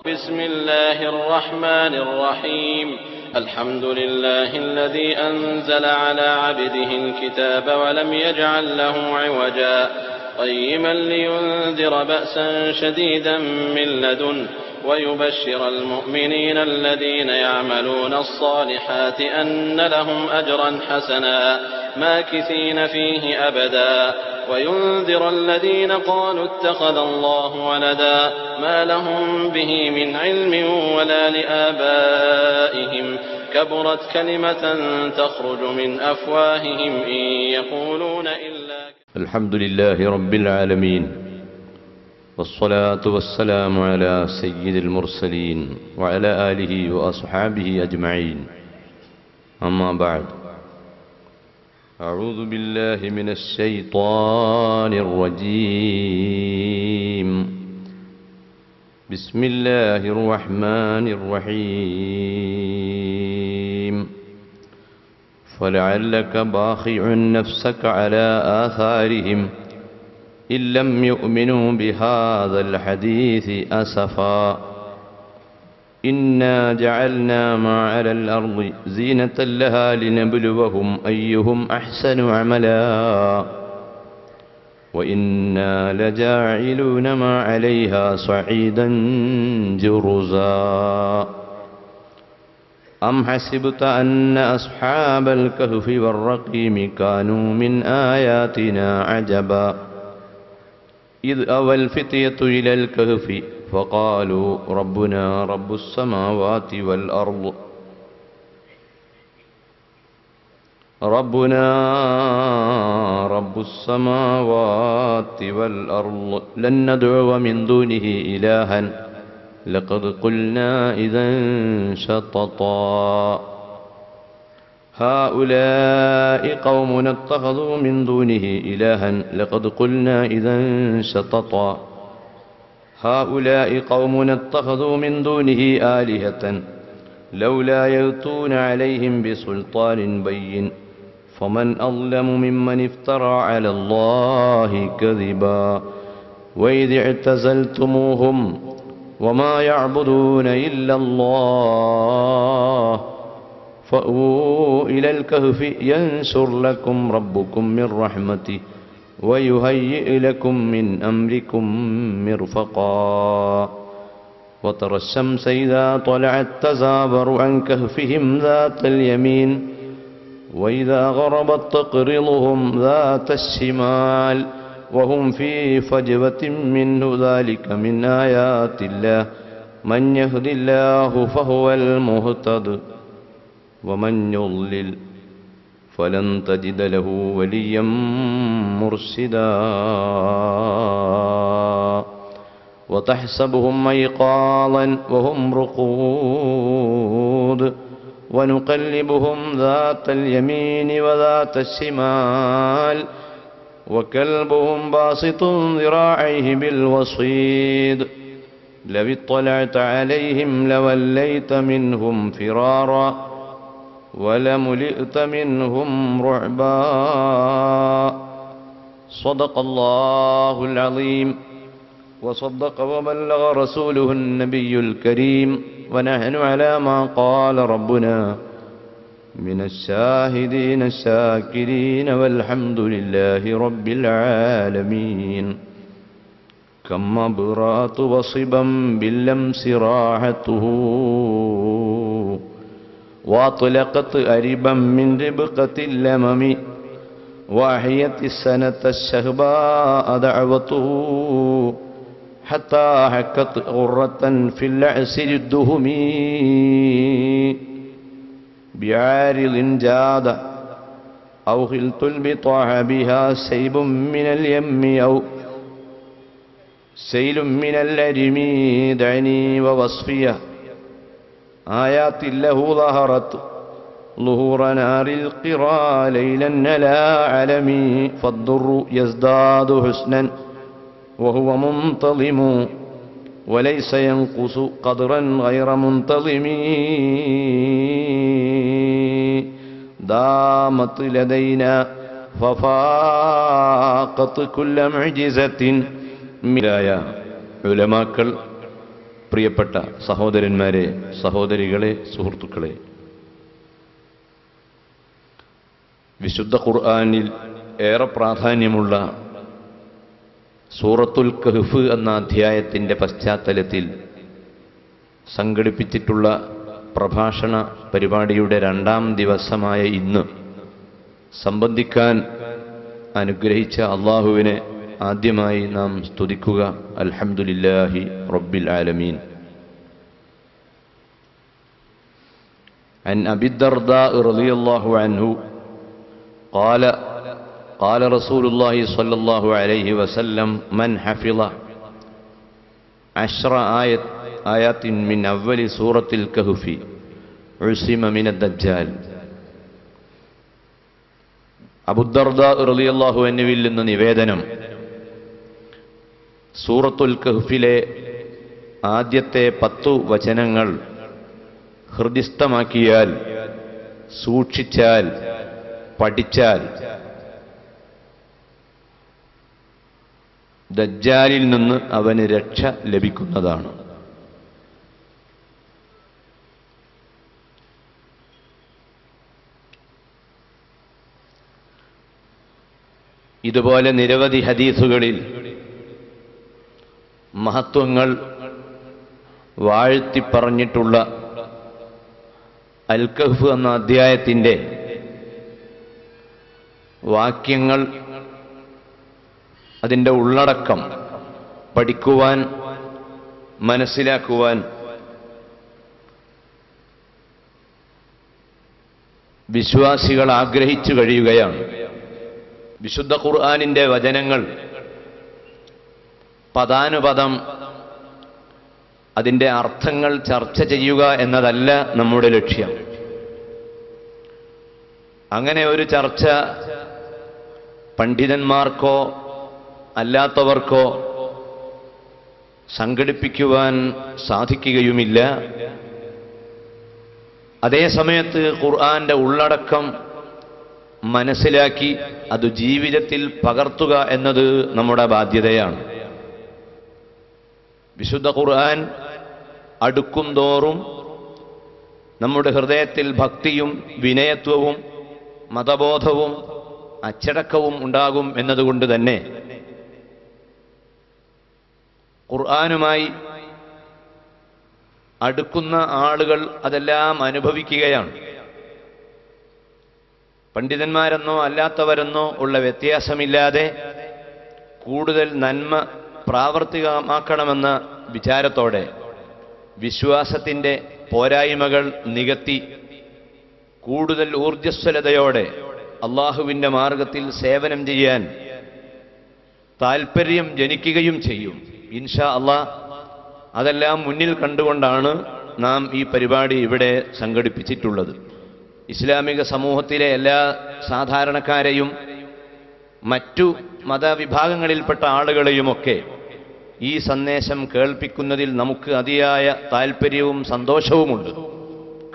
بسم الله الرحمن الرحيم. الحمد لله الذي أنزل على عبده الكتاب ولم يجعل له عوجا قيما لينذر بأسا شديدا من لدنه ويبشر المؤمنين الذين يعملون الصالحات أن لهم أجرا حسنا ماكثين فيه أبدا وينذر الذين قالوا اتخذ الله ولدا ما لهم به من علم ولا لآبائهم كبرت كلمة تخرج من أفواههم إن يقولون إلا. الحمد لله رب العالمين والصلاة والسلام على سيد المرسلين وعلى آله وأصحابه أجمعين. أما بعد، أعوذ بالله من الشيطان الرجيم. بسم الله الرحمن الرحيم. فلعلك باخع نفسك على آثارهم إن لم يؤمنوا بهذا الحديث أسفا إنا جعلنا ما على الأرض زينة لها لنبلوهم أيهم أحسن عملا وإنا لجاعلون ما عليها صعيدا جرزا. أم حسبت أن أصحاب الكهف والرقيم كانوا من آياتنا عجبا إذ أوى الفتية إلى الكهف فقالوا ربنا رب السماوات والأرض لن ندعو من دونه إلها لقد قلنا إذا شططا هؤلاء قومنا اتخذوا من دونه إلها لقد قلنا إذا شططا هؤلاء قومنا اتخذوا من دونه آلهة لولا يأتون عليهم بسلطان بين فمن أظلم ممن افترى على الله كذبا وإذ اعتزلتموهم وما يعبدون إلا الله فأووا إلى الكهف ينشر لكم ربكم من رحمته ويهيئ لكم من أمركم مرفقا وترى الشمس إذا طلعت تزاور عن كهفهم ذات اليمين وإذا غربت تقرضهم ذات الشمال وهم في فجوة منه ذلك من آيات الله من يهد الله فهو المهتد ومن يضلل فلن تجد له وليا مرشدا وتحسبهم أيقاظا وهم رقود ونقلبهم ذات اليمين وذات الشمال وكلبهم باسط ذراعيه بالوصيد لو اطلعت عليهم لوليت منهم فرارا ولملئت منهم رعبا. صدق الله العظيم وصدق وبلغ رسوله النبي الكريم ونحن على ما قال ربنا من الشاهدين الشاكرين والحمد لله رب العالمين. كم أبرأت وصبا باللمس راحته وأطلقت أربا من ربقة اللمم وأحيت السنة الشهباء دعوته حتى حكت غرة في العسر الدهم بعارض جاد أو خلت البطاح بها سيب من اليم أو سيل من الأرم دعني ووصفيه آيات له ظهرت ظهور نار القرى ليلا لا علمي فالضر يزداد حسنا وهو منتظم وليس ينقص قدرا غير منتظم دامت لدينا ففاقت كل معجزة മിലായ ഉലമാക്കൾ പ്രിയപ്പെട്ട സഹോദരന്മാരെ, സഹോദരികളെ, സുഹൃത്തുക്കളെ, വിശുദ്ധ ഖുർആനിൽ ഏറെ പ്രാധാന്യമുള്ള സൂറത്തുൽ കഹ്ഫ് എന്ന അധ്യായത്തിൻ്റെ പശ്ചാത്തലത്തിൽ സംഘടിപ്പിച്ചിട്ടുള്ള പ്രഭാഷണ പരിപാടിയുടെ 2ാം ദിവസമായ ഇന്ന് സംബന്ധിക്കാൻ അനുഗ്രഹിച്ച അല്ലാഹുവിനെ ആദ്യമായി നാം സ്തുതിക്കുക. അൽഹംദുലില്ലാഹി റബ്ബിൽ ആലമീൻ. അൻ അബി ദർദാ റളിയല്ലാഹു അൻഹു قال قال رسول الله صلى الله عليه وسلم من حفظ 10 آيات من أول سورة الكهف عصم من الدجال. അബൂ ദർദാ റളിയല്ലാഹു അൻഹുവിൽ നിന്ന് നിവേദനം, സൂറത്തുൽ കഹ്ഫിലെ ആദ്യത്തെ 10 വചനങ്ങൾ ഹൃദിസ്ഥമാക്കിയാൽ, സൂക്ഷിച്ചാൽ, പഠിച്ചാൽ ദജ്ജാലിൽ നിന്ന് അവന് രക്ഷ ലഭിക്കുന്നതാണ്. ഇതുപോലെ നിരവധി ഹദീസുകളിൽ മഹത്വങ്ങൾ വാഴ്ത്തിപ്പറഞ്ഞിട്ടുള്ള അൽ കഹ്ഫ് എന്ന അധ്യായത്തിൻ്റെ വാക്യങ്ങൾ, അതിൻ്റെ ഉള്ളടക്കം പഠിക്കുവാൻ, മനസ്സിലാക്കുവാൻ വിശ്വാസികൾ ആഗ്രഹിച്ചു കഴിയുകയാണ്. വിശുദ്ധ ഖുർആനിൻ്റെ വചനങ്ങൾ പദാനുപദം അതിൻ്റെ അർത്ഥങ്ങൾ ചർച്ച ചെയ്യുക എന്നതല്ല നമ്മുടെ ലക്ഷ്യം. അങ്ങനെ ഒരു ചർച്ച പണ്ഡിതന്മാർക്കോ അല്ലാത്തവർക്കോ സംഘടിപ്പിക്കുവാൻ സാധിക്കുകയുമില്ല. അതേസമയത്ത് ഖുർആന്റെ ഉള്ളടക്കം മനസ്സിലാക്കി അത് ജീവിതത്തിൽ പകർത്തുക എന്നത് നമ്മുടെ ബാധ്യതയാണ്. വിശുദ്ധ ഖുർആൻ അടുക്കും തോറും നമ്മുടെ ഹൃദയത്തിൽ ഭക്തിയും വിനയത്വവും മതബോധവും അച്ചടക്കവും ഉണ്ടാകും എന്നതുകൊണ്ട് തന്നെ ഖുർആനുമായി അടുക്കുന്ന ആളുകൾ അതെല്ലാം അനുഭവിക്കുകയാണ്. പണ്ഡിതന്മാരെന്നോ അല്ലാത്തവരെന്നോ ഉള്ള വ്യത്യാസമില്ലാതെ കൂടുതൽ നന്മ പ്രാവർത്തികമാക്കണമെന്ന വിചാരത്തോടെ വിശ്വാസത്തിൻ്റെ പോരായ്മകൾ നികത്തി കൂടുതൽ ഊർജ്ജസ്വലതയോടെ അള്ളാഹുവിൻ്റെ മാർഗത്തിൽ സേവനം ചെയ്യാൻ താൽപ്പര്യം ജനിക്കുകയും ചെയ്യും. ഇൻഷാ അള്ളാഹ് അതെല്ലാം മുന്നിൽ കണ്ടുകൊണ്ടാണ് നാം ഈ പരിപാടി ഇവിടെ സംഘടിപ്പിച്ചിട്ടുള്ളത്. ഇസ്ലാമിക സമൂഹത്തിലെ എല്ലാ സാധാരണക്കാരെയും മറ്റു മതവിഭാഗങ്ങളിൽപ്പെട്ട ആളുകളെയുമൊക്കെ ഈ സന്ദേശം കേൾപ്പിക്കുന്നതിൽ നമുക്ക് അതിയായ താൽപ്പര്യവും സന്തോഷവുമുണ്ട്.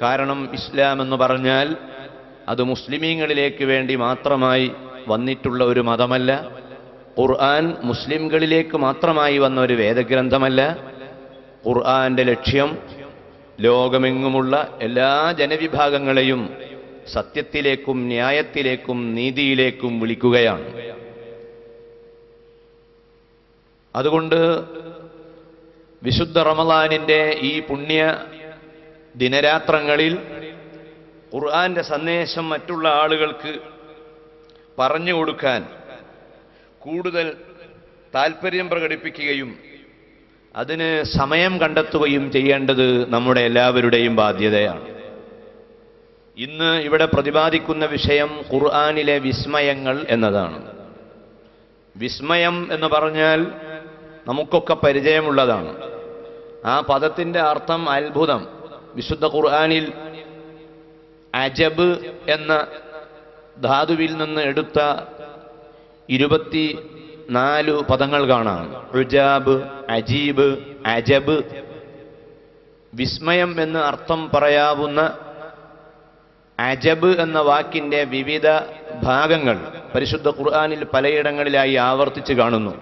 കാരണം ഇസ്ലാം എന്ന് പറഞ്ഞാൽ അത് മുസ്ലിമീങ്ങളിലേക്ക് വേണ്ടി മാത്രമായി വന്നിട്ടുള്ള ഒരു മതമല്ല. ഖുർആൻ മുസ്ലിംകളിലേക്ക് മാത്രമായി വന്ന ഒരു വേദഗ്രന്ഥമല്ല. ഖുർആന്റെ ലക്ഷ്യം ലോകമെങ്ങുമുള്ള എല്ലാ ജനവിഭാഗങ്ങളെയും സത്യത്തിലേക്കും ന്യായത്തിലേക്കും നീതിയിലേക്കും വിളിക്കുകയാണ്. അതുകൊണ്ട് വിശുദ്ധ റമളാനിൻ്റെ ഈ പുണ്യ ദിനരാത്രങ്ങളിൽ ഖുർആന്റെ സന്ദേശം മറ്റുള്ള ആളുകൾക്ക് പറഞ്ഞു കൊടുക്കാൻ കൂടുതൽ താൽപ്പര്യം പ്രകടിപ്പിക്കുകയും അതിന് സമയം കണ്ടെത്തുകയും ചെയ്യേണ്ടത് നമ്മുടെ എല്ലാവരുടെയും ബാധ്യതയാണ്. ഇന്ന് ഇവിടെ പ്രതിപാദിക്കുന്ന വിഷയം ഖുർആനിലെ വിസ്മയങ്ങൾ എന്നതാണ്. വിസ്മയം എന്ന് പറഞ്ഞാൽ നമുക്കൊക്കെ പരിചയമുള്ളതാണ്. ആ പദത്തിൻ്റെ അർത്ഥം അത്ഭുതം. വിശുദ്ധ ഖുർആനിൽ അജബ് എന്ന ധാതുവിൽ നിന്ന് എടുത്ത 24 പദങ്ങൾ കാണാം. ഉജാബ്, അജീബ്, അജബ്. വിസ്മയം എന്ന് അർത്ഥം പറയാവുന്ന അജബ് എന്ന വാക്കിൻ്റെ വിവിധ ഭാഗങ്ങൾ പരിശുദ്ധ ഖുർആനിൽ പലയിടങ്ങളിലായി ആവർത്തിച്ച് കാണുന്നു.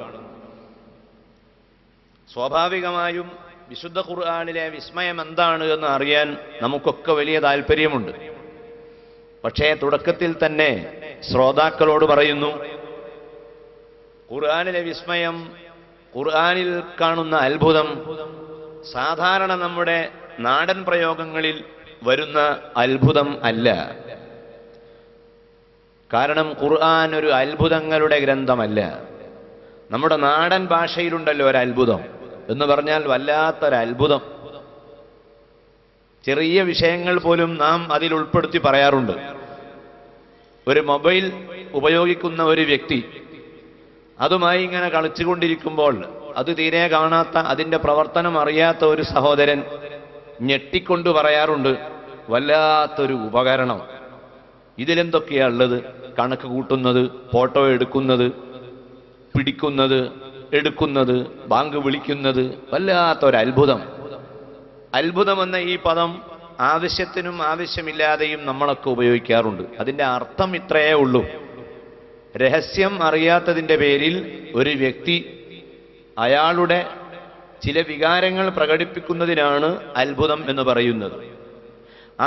സ്വാഭാവികമായും വിശുദ്ധ ഖുർആനിലെ വിസ്മയം എന്താണ് എന്ന് അറിയാൻ നമുക്കൊക്കെ വലിയ താല്പര്യമുണ്ട്. പക്ഷേ തുടക്കത്തിൽ തന്നെ ശ്രോതാക്കളോട് പറയുന്നു, ഖുർആനിലെ വിസ്മയം, ഖുർആനിൽ കാണുന്ന അത്ഭുതം സാധാരണ നമ്മുടെ നാടൻ പ്രയോഗങ്ങളിൽ വരുന്ന അത്ഭുതം അല്ല. കാരണം ഖുർആൻ ഒരു അത്ഭുതങ്ങളുടെ ഗ്രന്ഥമല്ല. നമ്മുടെ നാടൻ ഭാഷയിലുണ്ടല്ലോ ഒരു അത്ഭുതം എന്ന് പറഞ്ഞാൽ വല്ലാത്തൊരത്ഭുതം. ചെറിയ വിഷയങ്ങൾ പോലും നാം അതിൽ ഉൾപ്പെടുത്തി പറയാറുണ്ട്. ഒരു മൊബൈൽ ഉപയോഗിക്കുന്ന ഒരു വ്യക്തി അതുമായി ഇങ്ങനെ കളിച്ചുകൊണ്ടിരിക്കുമ്പോൾ അത് തീരെ കാണാത്ത, അതിൻ്റെ പ്രവർത്തനം അറിയാത്ത ഒരു സഹോദരൻ ഞെട്ടിക്കൊണ്ട് പറയാറുണ്ട്, വല്ലാത്തൊരു ഉപകരണം, ഇതിലെന്തൊക്കെയാ ഉള്ളത്? കണക്ക് കൂട്ടുന്നത്, ഫോട്ടോ എടുക്കുന്നത്, പിടിക്കുന്നത്, എടുക്കുന്നത്, ബാങ്ക് വിളിക്കുന്നത്, വല്ലാത്തൊരത്ഭുതം. അത്ഭുതമെന്ന ഈ പദം ആവശ്യത്തിനും ആവശ്യമില്ലാതെയും നമ്മളൊക്കെ ഉപയോഗിക്കാറുണ്ട്. അതിൻ്റെ അർത്ഥം ഇത്രയേ ഉള്ളൂ. രഹസ്യം അറിയാത്തതിൻ്റെ പേരിൽ ഒരു വ്യക്തി അയാളുടെ ചില വികാരങ്ങൾ പ്രകടിപ്പിക്കുന്നതിനാണ് അത്ഭുതം എന്ന് പറയുന്നത്.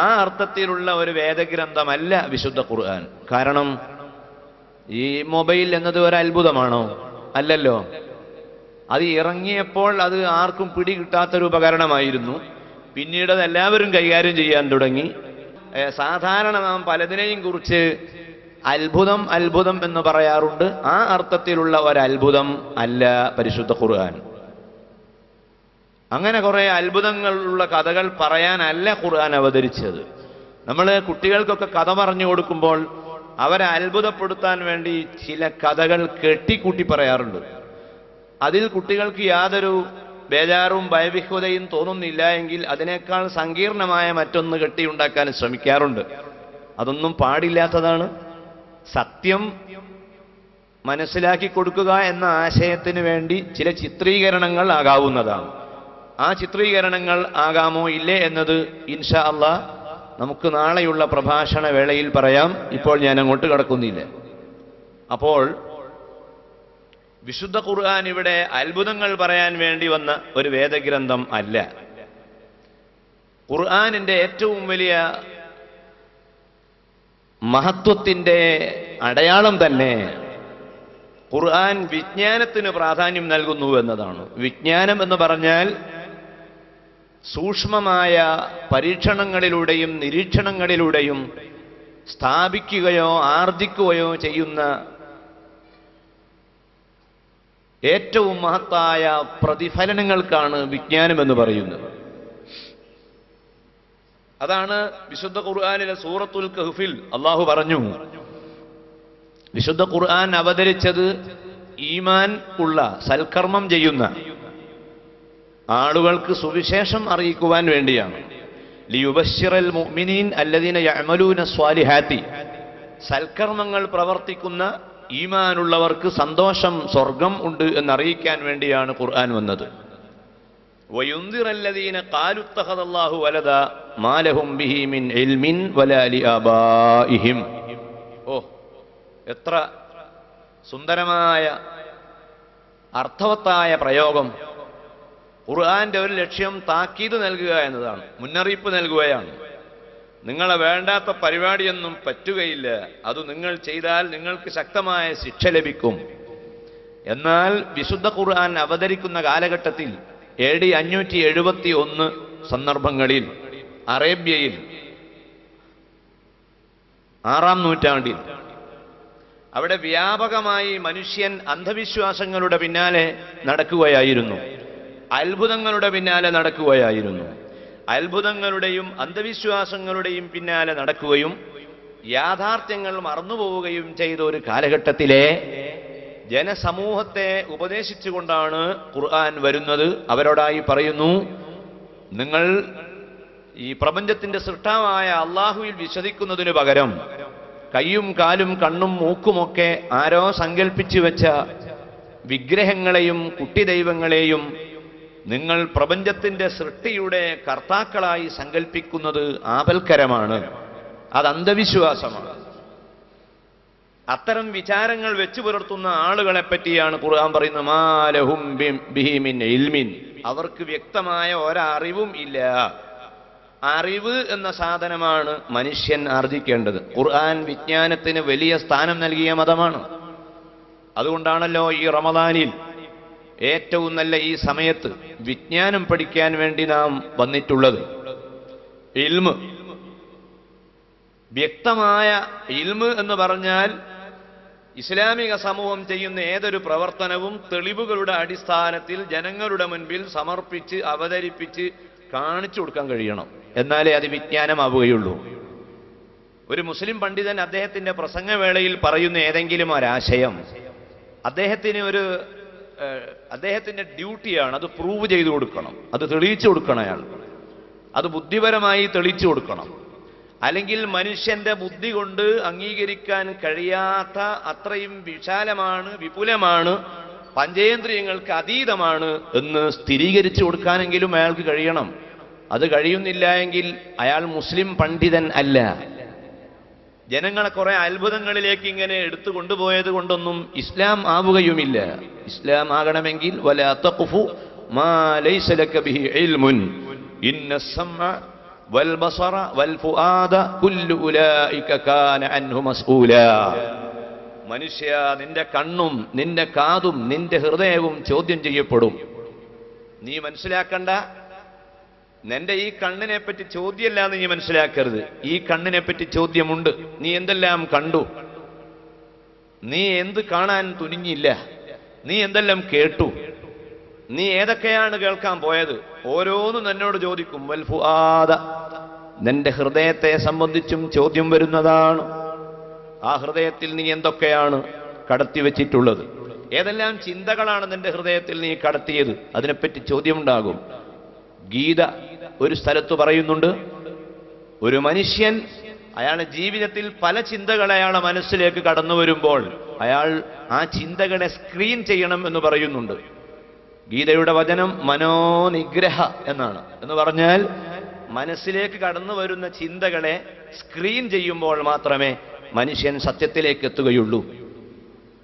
ആ അർത്ഥത്തിലുള്ള ഒരു വേദഗ്രന്ഥമല്ല വിശുദ്ധ ഖുർആൻ. കാരണം ഈ മൊബൈൽ എന്നത് ഒരു അത്ഭുതമാണോ? അല്ലല്ലോ. അത് ഇറങ്ങിയപ്പോൾ അത് ആർക്കും പിടികിട്ടാത്തൊരു ഉപകരണമായിരുന്നു. പിന്നീട് അത് എല്ലാവരും കൈകാര്യം ചെയ്യാൻ തുടങ്ങി. സാധാരണ നാം പലതിനെയും കുറിച്ച് അത്ഭുതം അത്ഭുതം എന്ന് പറയാറുണ്ട്. ആ അർത്ഥത്തിലുള്ള ഒരത്ഭുതം അല്ല പരിശുദ്ധ ഖുർആൻ. അങ്ങനെ കുറെ അത്ഭുതങ്ങളുള്ള കഥകൾ പറയാനല്ല ഖുർആൻ അവതരിച്ചത്. നമ്മൾ കുട്ടികൾക്കൊക്കെ കഥ പറഞ്ഞു കൊടുക്കുമ്പോൾ അവരെ അത്ഭുതപ്പെടുത്താൻ വേണ്ടി ചില കഥകൾ കെട്ടിക്കൂട്ടി പറയാറുണ്ട്. അതിൽ കുട്ടികൾക്ക് യാതൊരു ബേജാറും ഭയവിഹ്വതയും തോന്നുന്നില്ല എങ്കിൽ അതിനേക്കാൾ സങ്കീർണമായ മറ്റൊന്ന് കെട്ടിയുണ്ടാക്കാൻ ശ്രമിക്കാറുണ്ട്. അതൊന്നും പാടില്ലാത്തതാണ്. സത്യം മനസ്സിലാക്കി കൊടുക്കുക എന്ന ആശയത്തിന് വേണ്ടി ചില ചിത്രീകരണങ്ങൾ ആകാവുന്നതാണ്. ആ ചിത്രീകരണങ്ങൾ ആകാമോ ഇല്ലേ എന്നത് ഇൻഷാ അല്ലാഹ് നമുക്ക് നാളെയുള്ള പ്രഭാഷണ വേളയിൽ പറയാം. ഇപ്പോൾ ഞാൻ അങ്ങോട്ട് കടക്കുന്നില്ല. അപ്പോൾ വിശുദ്ധ ഖുർആൻ ഇവിടെ അത്ഭുതങ്ങൾ പറയാൻ വേണ്ടി വന്ന ഒരു വേദഗ്രന്ഥം അല്ല. ഖുർആനിന്റെ ഏറ്റവും വലിയ മഹത്വത്തിന്റെ അടയാളം തന്നെ ഖുർആൻ വിജ്ഞാനത്തിന് പ്രാധാന്യം നൽകുന്നു എന്നതാണ്. വിജ്ഞാനം എന്ന് പറഞ്ഞാൽ സൂക്ഷ്മമായ പരീക്ഷണങ്ങളിലൂടെയും നിരീക്ഷണങ്ങളിലൂടെയും സ്ഥാപിക്കുകയോ ആർജിക്കുകയോ ചെയ്യുന്ന ഏറ്റവും മഹത്തായ പ്രതിഫലനങ്ങൾക്കാണ് വിജ്ഞാനം എന്ന് പറയുന്നത്. അതാണ് വിശുദ്ധ ഖുർആനിലെ സൂറത്തുൽ കഹ്ഫിൽ അള്ളാഹു പറഞ്ഞു, വിശുദ്ധ ഖുർആൻ അവതരിച്ചത് ഈമാൻ ഉള്ള സൽക്കർമ്മം ചെയ്യുന്ന ആളുകൾക്ക് സുവിശേഷം അറിയിക്കുവാൻ വേണ്ടിയാണ്. ലിയുബശ്ശിറൽ മുഅ്മിനീൻ അല്ലദീന യഅമലൂന സ്വാലിഹാത്തി, സൽക്കർമ്മങ്ങൾ പ്രവർത്തിക്കുന്ന ഈമാനുള്ളവർക്ക് സന്തോഷം, സ്വർഗം ഉണ്ട് എന്നറിയിക്കാൻ വേണ്ടിയാണ് ഖുർആൻ വന്നത്. വയുൻദിറല്ലദീന ഖാലു ഇത്തഖദല്ലാഹു വലദ മാ ലഹും ബിഹി മിൻ ഇൽമിൻ വലാ ലിആബാഇഹിം. ഓ, എത്ര സുന്ദരമായ അർത്ഥവത്തായ പ്രയോഗം. ഖുർആന്റെ ഒരു ലക്ഷ്യം താക്കീത് നൽകുക എന്നതാണ്, മുന്നറിയിപ്പ് നൽകുകയാണ്. നിങ്ങളെ വേണ്ടാത്ത പരിപാടിയൊന്നും പറ്റുകയില്ല, അത് നിങ്ങൾ ചെയ്താൽ നിങ്ങൾക്ക് ശക്തമായ ശിക്ഷ ലഭിക്കും. എന്നാൽ വിശുദ്ധ ഖുർആൻ അവതരിക്കുന്ന കാലഘട്ടത്തിൽ AD 571 സന്ദർഭങ്ങളിൽ അറേബ്യയിൽ 6-ാം നൂറ്റാണ്ടിൽ അവിടെ വ്യാപകമായി മനുഷ്യൻ അന്ധവിശ്വാസങ്ങളുടെ പിന്നാലെ നടക്കുകയായിരുന്നു, അത്ഭുതങ്ങളുടെ പിന്നാലെ നടക്കുകയായിരുന്നു. അത്ഭുതങ്ങളുടെയും അന്ധവിശ്വാസങ്ങളുടെയും പിന്നാലെ നടക്കുകയും യാഥാർത്ഥ്യങ്ങൾ മറന്നുപോവുകയും ചെയ്ത ഒരു കാലഘട്ടത്തിലെ ജനസമൂഹത്തെ ഉപദേശിച്ചുകൊണ്ടാണ് ഖുർആൻ വരുന്നത്. അവരോടായി പറയുന്നു, നിങ്ങൾ ഈ പ്രപഞ്ചത്തിന്റെ സൃഷ്ടാവായ അള്ളാഹുവിൽ വിശ്വസിക്കുന്നതിനു പകരം കയ്യും കാലും കണ്ണും മൂക്കുമൊക്കെ ആരോ സങ്കല്പിച്ചു വെച്ച വിഗ്രഹങ്ങളെയും കുട്ടിദൈവങ്ങളെയും നിങ്ങൾ പ്രപഞ്ചത്തിന്റെ സൃഷ്ടിയുടെ കർത്താക്കളായി സങ്കല്പിക്കുന്നത് ആപൽക്കരമാണ്, അത് അന്ധവിശ്വാസമാണ്. അത്തരം വിചാരങ്ങൾ വെച്ചു പുലർത്തുന്ന ആളുകളെ പറ്റിയാണ് ഖുർആൻ പറയുന്നത്, മാലഹും ബിഹി മിൻ ഇൽമിൻ, അവർക്ക് വ്യക്തമായ ഒരറിവും ഇല്ല. അറിവ് എന്ന സാധനമാണ് മനുഷ്യൻ ആർജിക്കേണ്ടത്. ഖുർആൻ വിജ്ഞാനത്തിന് വലിയ സ്ഥാനം നൽകിയ മതമാണ്. അതുകൊണ്ടാണല്ലോ ഈ റമദാനിൽ ഏറ്റവും നല്ല ഈ സമയത്ത് വിജ്ഞാനം പഠിക്കാൻ വേണ്ടി നാം വന്നിട്ടുള്ളത്. ഇൽമ്, വ്യക്തമായ ഇൽമ് എന്ന് പറഞ്ഞാൽ ഇസ്ലാമിക സമൂഹം ചെയ്യുന്ന ഏതൊരു പ്രവർത്തനവും തെളിവുകളുടെ അടിസ്ഥാനത്തിൽ ജനങ്ങളുടെ മുൻപിൽ സമർപ്പിച്ച് അവതരിപ്പിച്ച് കാണിച്ചു കൊടുക്കാൻ കഴിയണം. എന്നാലേ അത് വിജ്ഞാനമാവുകയുള്ളൂ. ഒരു മുസ്ലിം പണ്ഡിതൻ അദ്ദേഹത്തിന്റെ പ്രസംഗവേളയിൽ പറയുന്ന ഏതെങ്കിലും ഒരാശയം അദ്ദേഹത്തിന്റെ ഡ്യൂട്ടിയാണ് അത് പ്രൂവ് ചെയ്തു കൊടുക്കണം, അത് തെളിയിച്ചു കൊടുക്കണം. അയാൾ അത് ബുദ്ധിപരമായി തെളിയിച്ചു കൊടുക്കണം. അല്ലെങ്കിൽ മനുഷ്യന്റെ ബുദ്ധി കൊണ്ട് അംഗീകരിക്കാൻ കഴിയാത്ത അത്രയും വിശാലമാണ്, വിപുലമാണ്, പഞ്ചേന്ദ്രിയങ്ങൾക്ക് അതീതമാണ് എന്ന് സ്ഥിരീകരിച്ചു കൊടുക്കാനെങ്കിലും അയാൾക്ക് കഴിയണം. അത് കഴിയുന്നില്ല എങ്കിൽ അയാൾ മുസ്ലിം പണ്ഡിതൻ അല്ല. ജനങ്ങളെ കുറെ അത്ഭുതങ്ങളിലേക്ക് ഇങ്ങനെ എടുത്തു കൊണ്ടുപോയത് കൊണ്ടൊന്നും ഇസ്ലാം ആവുകയുമില്ല. ഇസ്ലാം ആകണമെങ്കിൽ വലാ തഖ്ഫു മാ ലൈസ ലക ബിഹി ഇൽമുൻ ഇന്നസ്സമഅ വൽ ബസറ വൽ ഫുആദ കുല്ലു ഉലൈക കാന അൻഹു മസ്ഊലാ. മനുഷ്യ, നിന്റെ കണ്ണും നിന്റെ കാതും നിന്റെ ഹൃദയവും ചോദ്യം ചെയ്യപ്പെടും. നീ മനസ്സിലാക്കണ്ട, നിന്റെ ഈ കണ്ണിനെ പറ്റി ചോദ്യമല്ല എന്ന് നീ മനസ്സിലാക്കരുത്. ഈ കണ്ണിനെ പറ്റി ചോദ്യമുണ്ട്. നീ എന്തെല്ലാം കണ്ടു, നീ എന്ത് കാണാൻ തുനിഞ്ഞില്ല, നീ എന്തെല്ലാം കേട്ടു, നീ ഏതൊക്കെയാണ് കേൾക്കാൻ പോയത്, ഓരോന്നും എന്നോട് ചോദിക്കും. വൽ ഫുആദ, നിന്റെ ഹൃദയത്തെ സംബന്ധിച്ചും ചോദ്യം വരുന്നതാണ്. ആ ഹൃദയത്തിൽ നീ എന്തൊക്കെയാണ് കടത്തിവെച്ചിട്ടുള്ളത്, ഏതെല്ലാം ചിന്തകളാണ് നിന്റെ ഹൃദയത്തിൽ നീ കടത്തിയത്, അതിനെപ്പറ്റി ചോദ്യമുണ്ടാകും. ഗീത ഒരു സ്ഥലത്ത് പറയുന്നുണ്ട്, ഒരു മനുഷ്യൻ അയാളുടെ ജീവിതത്തിൽ പല ചിന്തകൾ അയാളുടെ മനസ്സിലേക്ക് കടന്നു വരുമ്പോൾ അയാൾ ആ ചിന്തകളെ സ്ക്രീൻ ചെയ്യണം എന്ന് പറയുന്നുണ്ട്. ഗീതയുടെ വചനം മനോനിഗ്രഹ എന്നാണ്. എന്ന് പറഞ്ഞാൽ മനസ്സിലേക്ക് കടന്നു വരുന്ന ചിന്തകളെ സ്ക്രീൻ ചെയ്യുമ്പോൾ മാത്രമേ മനുഷ്യൻ സത്യത്തിലേക്ക് എത്തുകയുള്ളൂ.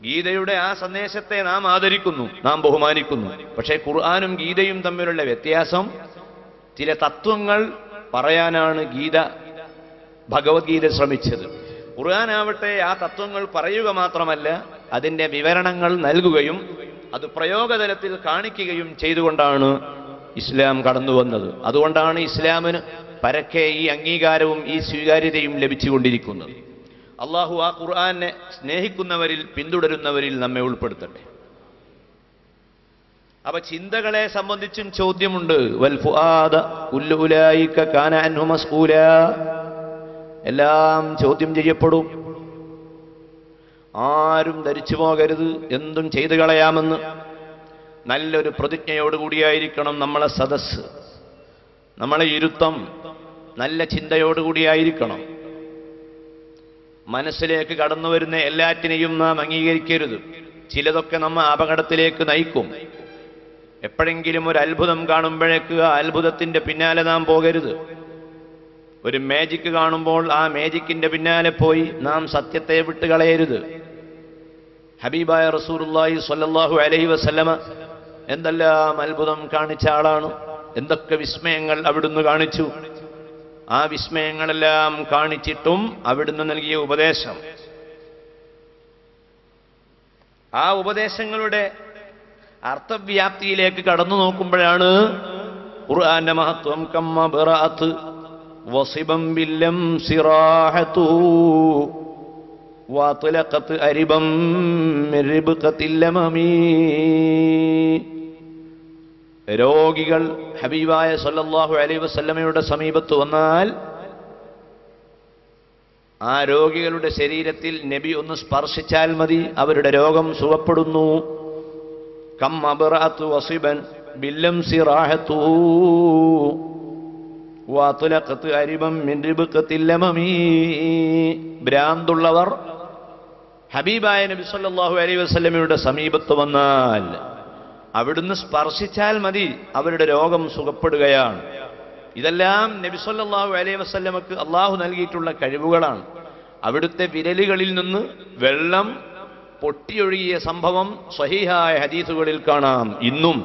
ഗീതയുടെ ആ സന്ദേശത്തെ നാം ആദരിക്കുന്നു, നാം ബഹുമാനിക്കുന്നു. പക്ഷേ ഖുർആനും ഗീതയും തമ്മിലുള്ള വ്യത്യാസം, ചില തത്വങ്ങൾ പറയാനാണ് ഭഗവത്ഗീത ശ്രമിച്ചത്. ഖുർആനാവട്ടെ ആ തത്വങ്ങൾ പറയുക മാത്രമല്ല, അതിൻ്റെ വിവരണങ്ങൾ നൽകുകയും അത് പ്രയോഗതലത്തിൽ കാണിക്കുകയും ചെയ്തുകൊണ്ടാണ് ഇസ്ലാം കടന്നു വന്നത്. അതുകൊണ്ടാണ് ഇസ്ലാമിന് പരക്കെ ഈ അംഗീകാരവും ഈ സ്വീകാര്യതയും ലഭിച്ചുകൊണ്ടിരിക്കുന്നത്. അള്ളാഹു ആ ഖുർആനെ സ്നേഹിക്കുന്നവരിൽ, പിന്തുടരുന്നവരിൽ നമ്മെ ഉൾപ്പെടുത്തട്ടെ. അപ്പൊ ചിന്തകളെ സംബന്ധിച്ചും ചോദ്യമുണ്ട്. വൽ ഫുആദ കുല്ലു ഉലൈക കാന അൻഹു മസ്ഊലാ, എല്ലാം ചോദ്യം ചെയ്യപ്പെടും. ആരും ധരിച്ചു പോകരുത് എന്തും ചെയ്തു കളയാമെന്ന്. നല്ലൊരു പ്രതിജ്ഞയോടുകൂടിയായിരിക്കണം നമ്മളെ സദസ്സ്, നമ്മളെ ഇരുത്തം നല്ല ചിന്തയോടുകൂടിയായിരിക്കണം. മനസ്സിലേക്ക് കടന്നു വരുന്ന എല്ലാറ്റിനെയും നാം അംഗീകരിക്കരുത്. ചിലതൊക്കെ നമ്മെ അപകടത്തിലേക്ക് നയിക്കും. എപ്പോഴെങ്കിലും ഒരു അത്ഭുതം കാണുമ്പോഴേക്ക് ആ അത്ഭുതത്തിന്റെ പിന്നാലെ നാം പോകരുത്. ഒരു മാജിക് കാണുമ്പോൾ ആ മാജിക്കിന്റെ പിന്നാലെ പോയി നാം സത്യത്തെ വിട്ടുകളയരുത്. ഹബീബായ റസൂലുള്ളാഹി സ്വല്ലല്ലാഹു അലൈഹി വസല്ലമ എന്തെല്ലാം അത്ഭുതം കാണിച്ച ആളാണ്. എന്തൊക്കെ വിസ്മയങ്ങൾ അവിടുന്ന് കാണിച്ചു. ആ വിസ്മയങ്ങളെല്ലാം കാണിച്ചിട്ടും അവിടുന്ന് നൽകിയ ഉപദേശം, ആ ഉപദേശങ്ങളുടെ അർത്ഥവ്യാപ്തിയിലേക്ക് കടന്നു നോക്കുമ്പോഴാണ് ഖുർആന്റെ മഹത്വം. കമ്മ ബറഅത്ത് വസിബം ബില്ലം സിറാഹതു വഅത്ലഖത് അരിബം മിൻ റിബ്ഖത്തിൽ ലമമീ. രോഗികൾ ഹബീബായ സല്ലല്ലാഹു അലൈഹി വസല്ലമയുടെ സമീപത്ത് വന്നാൽ ആ രോഗികളുടെ ശരീരത്തിൽ നബി ഒന്ന് സ്പർശിച്ചാൽ മതി, അവരുടെ രോഗം സുഖപ്പെടുന്നു. കമ്മ ബറഅത്ത് വസിബൻ ബില്ലം സിറാഹതു വഅത്ലഖത് അരിബം മിൻ റിബ്ഖത്തിൽ ലമമീ. ഭ്രാന്തുള്ളവർ ഹബീബായ നബി സല്ലല്ലാഹു അലൈഹി വസല്ലമയുടെ സമീപത്ത് വന്നാൽ അവിടുന്ന് സ്പർശിച്ചാൽ മതി, അവരുടെ രോഗം സുഖപ്പെടുകയാണ്. ഇതെല്ലാം നബി സല്ലല്ലാഹു അലൈഹി വസല്ലമക്ക് അള്ളാഹു നൽകിയിട്ടുള്ള കഴിവുകളാണ്. അവിടുത്തെ വിരലുകളിൽ നിന്ന് വെള്ളം പൊട്ടിയൊഴുകിയ സംഭവം സ്വഹീഹായ ഹദീസുകളിൽ കാണാം. ഇന്നും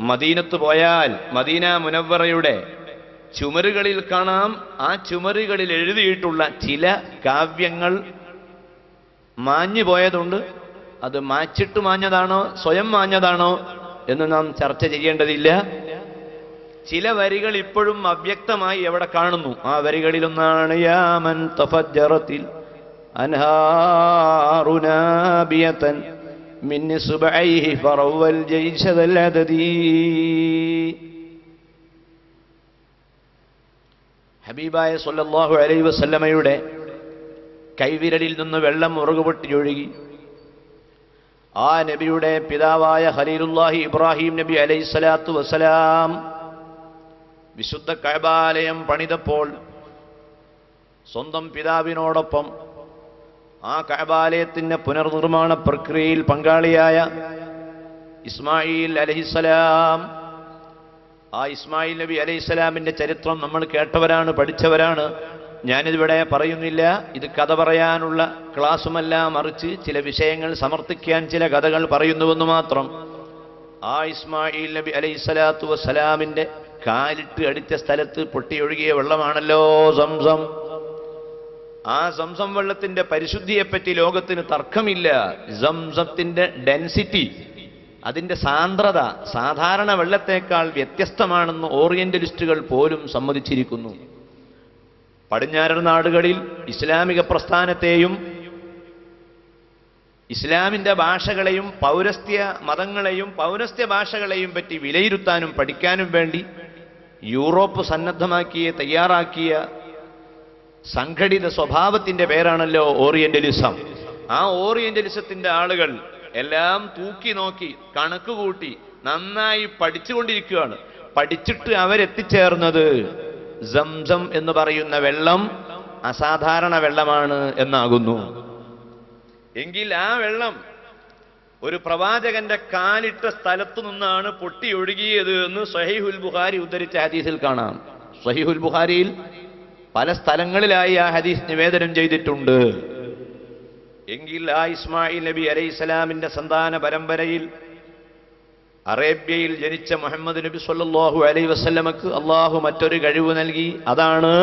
മദീനത്ത് പോയാൽ മദീന മുനവ്വറയുടെ ചുമരുകളിൽ കാണാം. ആ ചുമരുകളിൽ എഴുതിയിട്ടുള്ള ചില കാവ്യങ്ങൾ മാഞ്ഞു പോയതുണ്ട്. അത് മാച്ചിട്ട് മാഞ്ഞതാണോ സ്വയം മാഞ്ഞതാണോ എന്ന് നാം ചർച്ച ചെയ്യേണ്ടതില്ല. ചില വരികൾ ഇപ്പോഴും അവ്യക്തമായി എവിടെ കാണുന്നു. ആ വരികളിലൊന്നാണ് യാമൻ തഫജ്ജറത്തിൽ അൻഹാറുനാബിയതൻ മിൻ സുബൈഹി ഫറവൽ ജൈശദൽ അദദി. ഹബീബായ സ്വല്ലല്ലാഹു അലൈഹി വസല്ലമയുടെ കൈവിരലിൽ നിന്ന് വെള്ളം ഉറകുപൊട്ടിയൊഴുകി. ആ നബിയുടെ പിതാവായ ഖലീലുല്ലാഹി ഇബ്രാഹിം നബി അലൈഹിസ്സലാത്തു വസ്സലാം വിശുദ്ധ കഅബാലയം പണിതപ്പോൾ സ്വന്തം പിതാവിനോടൊപ്പം ആ കഅബാലയത്തിന്റെ പുനർനിർമ്മാണ പ്രക്രിയയിൽ പങ്കാളിയായ ഇസ്മായിൽ അലൈഹിസ്സലാം, ആ ഇസ്മായിൽ നബി അലൈഹിസ്സലാമിന്റെ ചരിത്രം നമ്മൾ കേട്ടവരാണ്, പഠിച്ചവരാണ്. ഞാനിതിവിടെ പറയുന്നില്ല. ഇത് കഥ പറയാനുള്ള ക്ലാസുമല്ല, മറിച്ച് ചില വിഷയങ്ങൾ സമർത്ഥിക്കാൻ ചില കഥകൾ പറയുന്നുവെന്ന് മാത്രം. ആ ഇസ്മായിൽ നബി അലൈഹിസ്സലാത്തു വസ്സലാമിന്റെ കാലിട്ട് അടിച്ച സ്ഥലത്ത് പൊട്ടിയൊഴുകിയ വെള്ളമാണല്ലോ സംസം. ആ സംസം വെള്ളത്തിന്റെ പരിശുദ്ധിയെപ്പറ്റി ലോകത്തിന് തർക്കമില്ല. സംസത്തിന്റെ ഡെൻസിറ്റി, അതിന്റെ സാന്ദ്രത സാധാരണ വെള്ളത്തേക്കാൾ വ്യത്യസ്തമാണെന്ന് ഓറിയന്റലിസ്റ്റുകൾ പോലും സമ്മതിച്ചിരിക്കുന്നു. പടിഞ്ഞാറൻ നാടുകളിൽ ഇസ്ലാമിക പ്രസ്ഥാനത്തെയും ഇസ്ലാമിന്റെ ഭാഷകളെയും പൗരസ്ത്യ മതങ്ങളെയും പൗരസ്ത്യ ഭാഷകളെയും പറ്റി വിലയിരുത്താനും പഠിക്കാനും വേണ്ടി യൂറോപ്പ് സന്നദ്ധമാക്കിയ തയ്യാറാക്കിയ സംഘടിത സ്വഭാവത്തിന്റെ പേരാണല്ലോ ഓറിയന്റലിസം. ആ ഓറിയന്റലിസത്തിന്റെ ആളുകൾ എല്ലാം തൂക്കി നോക്കി കണക്കുകൂട്ടി നന്നായി പഠിച്ചുകൊണ്ടിരിക്കുകയാണ്. പഠിച്ചിട്ട് അവരെത്തിച്ചേർന്നത് സംസം എന്ന് പറയുന്ന വെള്ളം അസാധാരണ വെള്ളമാണ് എന്നാകുന്നു. എങ്കിൽ ആ വെള്ളം ഒരു പ്രവാചകന്റെ കാലിട്ട സ്ഥലത്തു നിന്നാണ് പൊട്ടിയൊഴുകിയത് എന്ന് സ്വഹീഹുൽ ബുഖാരി ഉദ്ധരിച്ച ഹദീസിൽ കാണാം. സ്വഹീഹുൽ ബുഖാരിയിൽ പല സ്ഥലങ്ങളിലായി ആ ഹദീസ് നിവേദനം ചെയ്തിട്ടുണ്ട്. എങ്കിൽ ആ ഇസ്മായിൽ നബി അലൈഹിസ്സലാമിന്റെ സന്താന പരമ്പരയിൽ അറേബ്യയിൽ ജനിച്ച മുഹമ്മദ് നബി സ്വല്ലല്ലാഹു അലൈഹി വസല്ലമക്ക് അള്ളാഹു മറ്റൊരു കഴിവ് നൽകി. അതാണ്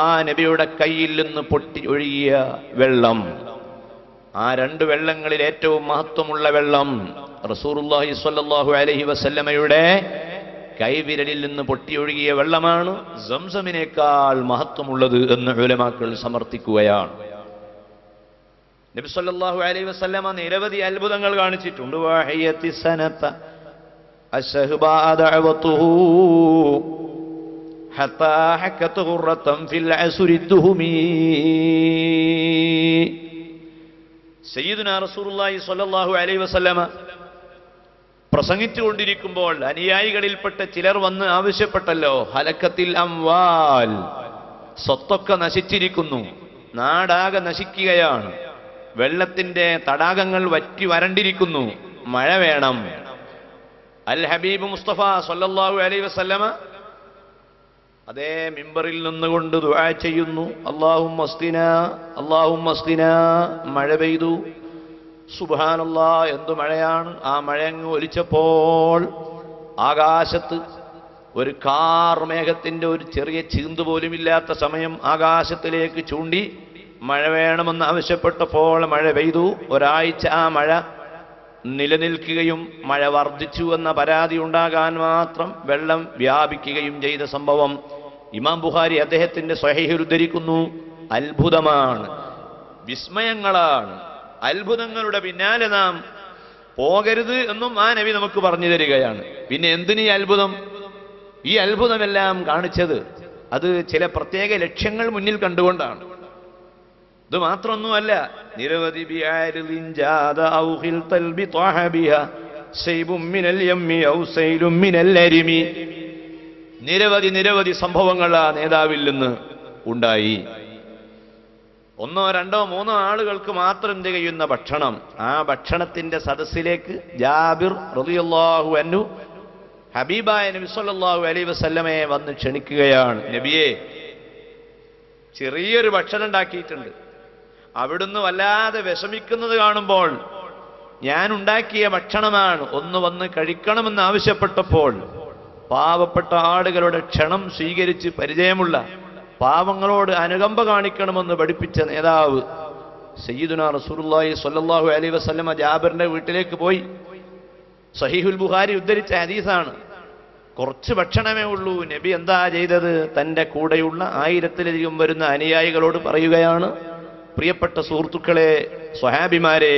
ആ നബിയുടെ കയ്യിൽ നിന്ന് പൊട്ടി ഒഴുകിയ വെള്ളം. ആ രണ്ട് വെള്ളങ്ങളിൽ ഏറ്റവും മഹത്വമുള്ള വെള്ളം റസൂലുള്ളാഹി സ്വല്ലല്ലാഹു അലൈഹി വസല്ലമയുടെ കൈവിരലിൽ നിന്ന് പൊട്ടിയൊഴുകിയ വെള്ളമാണ് സംസമിനേക്കാൾ മഹത്വമുള്ളത് എന്ന് ഉലമാക്കൾ സമർത്ഥിക്കുകയാണ്. നബി സല്ലല്ലാഹു അലൈഹി വസല്ലമ നിരവധി അത്ഭുതങ്ങൾ കാണിച്ചിട്ടുണ്ട്. വഹയത്തി സനത അശ്ഹബാ ദഅവതുഹു ഹത്താ ഹക്കത ഖുറതൻ ഫിൽ അസ്രിദ്ദുഹുമി. സയ്യിദുനാ റസൂലുള്ളാഹി സ്വല്ലല്ലാഹു അലൈഹി വസല്ലമ പ്രസംഗിച്ചുകൊണ്ടിരിക്കുമ്പോൾ അനുയായികളിൽപ്പെട്ട ചിലർ വന്ന് ആവശ്യപ്പെട്ടല്ലോ, ഹലക്കത്തിൽ അംവാൽ, സ്വത്തൊക്കെ നശിച്ചിരിക്കുന്നു, നാടാകെ നശിക്കുകയാണ്, വെള്ളത്തിന്റെ തടാകങ്ങൾ വറ്റി വരണ്ടിരിക്കുന്നു, മഴ വേണം. അൽ ഹബീബ് മുസ്തഫ സല്ലല്ലാഹു അലൈഹി വസല്ലമ അതേ മിമ്പറിൽ നിന്നുകൊണ്ട് ദുആ ചെയ്യുന്നു. അല്ലാഹുമ്മ അസ്ഖിനാ, അല്ലാഹുമ്മ അസ്ഖിനാ. മഴ പെയ്തു. സുബ്ഹാനല്ലാഹ്, എന്തു മഴയാണ്! ആ മഴ അങ്ങ് ഒലിച്ചപ്പോൾ ആകാശത്ത് ഒരു കാർ മേഘത്തിന്റെ ഒരു ചെറിയ ചീന്ത് പോലും ഇല്ലാത്ത സമയം ആകാശത്തിലേക്ക് ചൂണ്ടി മഴ വേണമെന്ന് ആവശ്യപ്പെട്ടപ്പോൾ മഴ പെയ്തു. ഒരാഴ്ച ആ മഴ നിലനിൽക്കുകയും മഴ വർദ്ധിച്ചു എന്ന പരാതി ഉണ്ടാകാൻ മാത്രം വെള്ളം വ്യാപിക്കുകയും ചെയ്ത സംഭവം ഇമാം ബുഖാരി അദ്ദേഹത്തിന്റെ സ്വഹീഹിൽ ഉദ്ധരിക്കുന്നു. അത്ഭുതമാണ്, വിസ്മയങ്ങളാണ്. അത്ഭുതങ്ങളുടെ പിന്നാലെ നാം പോകരുത് എന്നും ആ നബി നമുക്ക് പറഞ്ഞു തരികയാണ്. പിന്നെ എന്തിനീ അത്ഭുതം? ഈ അത്ഭുതമെല്ലാം കാണിച്ചത് അത് ചില പ്രത്യേക ലക്ഷ്യങ്ങൾ മുന്നിൽ കണ്ടുകൊണ്ടാണ്. ഇത് മാത്രമൊന്നുമല്ല, നിരവധി നിരവധി സംഭവങ്ങൾ ആ നേതാവിൽ നിന്ന് ഉണ്ടായി. ഒന്നോ രണ്ടോ മൂന്നോ ആളുകൾക്ക് മാത്രം തികയുന്ന ഭക്ഷണം, ആ ഭക്ഷണത്തിന്റെ സദസ്സിലേക്ക് ജാബിർ റളിയല്ലാഹു അൻഹു ഹബീബായ നബി സല്ലല്ലാഹു അലൈഹി വസല്ലമയെ വന്ന് ക്ഷണിക്കുകയാണ്. നബിയെ, ചെറിയൊരു ഭക്ഷണം ഉണ്ടാക്കിയിട്ടുണ്ട്, അവിടുന്ന് വല്ലാതെ വിഷമിക്കുന്നത് കാണുമ്പോൾ ഞാൻ ഉണ്ടാക്കിയ ഭക്ഷണമാണ്, ഒന്ന് വന്ന് കഴിക്കണമെന്ന് ആവശ്യപ്പെട്ടപ്പോൾ പാവപ്പെട്ട ആളുകളുടെ ക്ഷണം സ്വീകരിച്ച് പരിചയമുള്ള, പാവങ്ങളോട് അനുകമ്പ കാണിക്കണമെന്ന് പഠിപ്പിച്ച നേതാവ് സയ്യിദുനാ റസൂലുള്ളാഹി സ്വല്ലല്ലാഹു അലൈഹി വസല്ലമ ജാബിറിന്റെ വീട്ടിലേക്ക് പോയി. സഹീഹുൽ ബുഖാരി ഉദ്ധരിച്ച ഹദീസാണ്. കുറച്ച് ഭക്ഷണമേ ഉള്ളൂ. നബി എന്താ ചെയ്തത്? തൻ്റെ കൂടെയുള്ള 1000-ലധികം വരുന്ന അനുയായികളോട് പറയുകയാണ്, പ്രിയപ്പെട്ട സുഹൃത്തുക്കളെ, സ്വഹാബിമാരെ,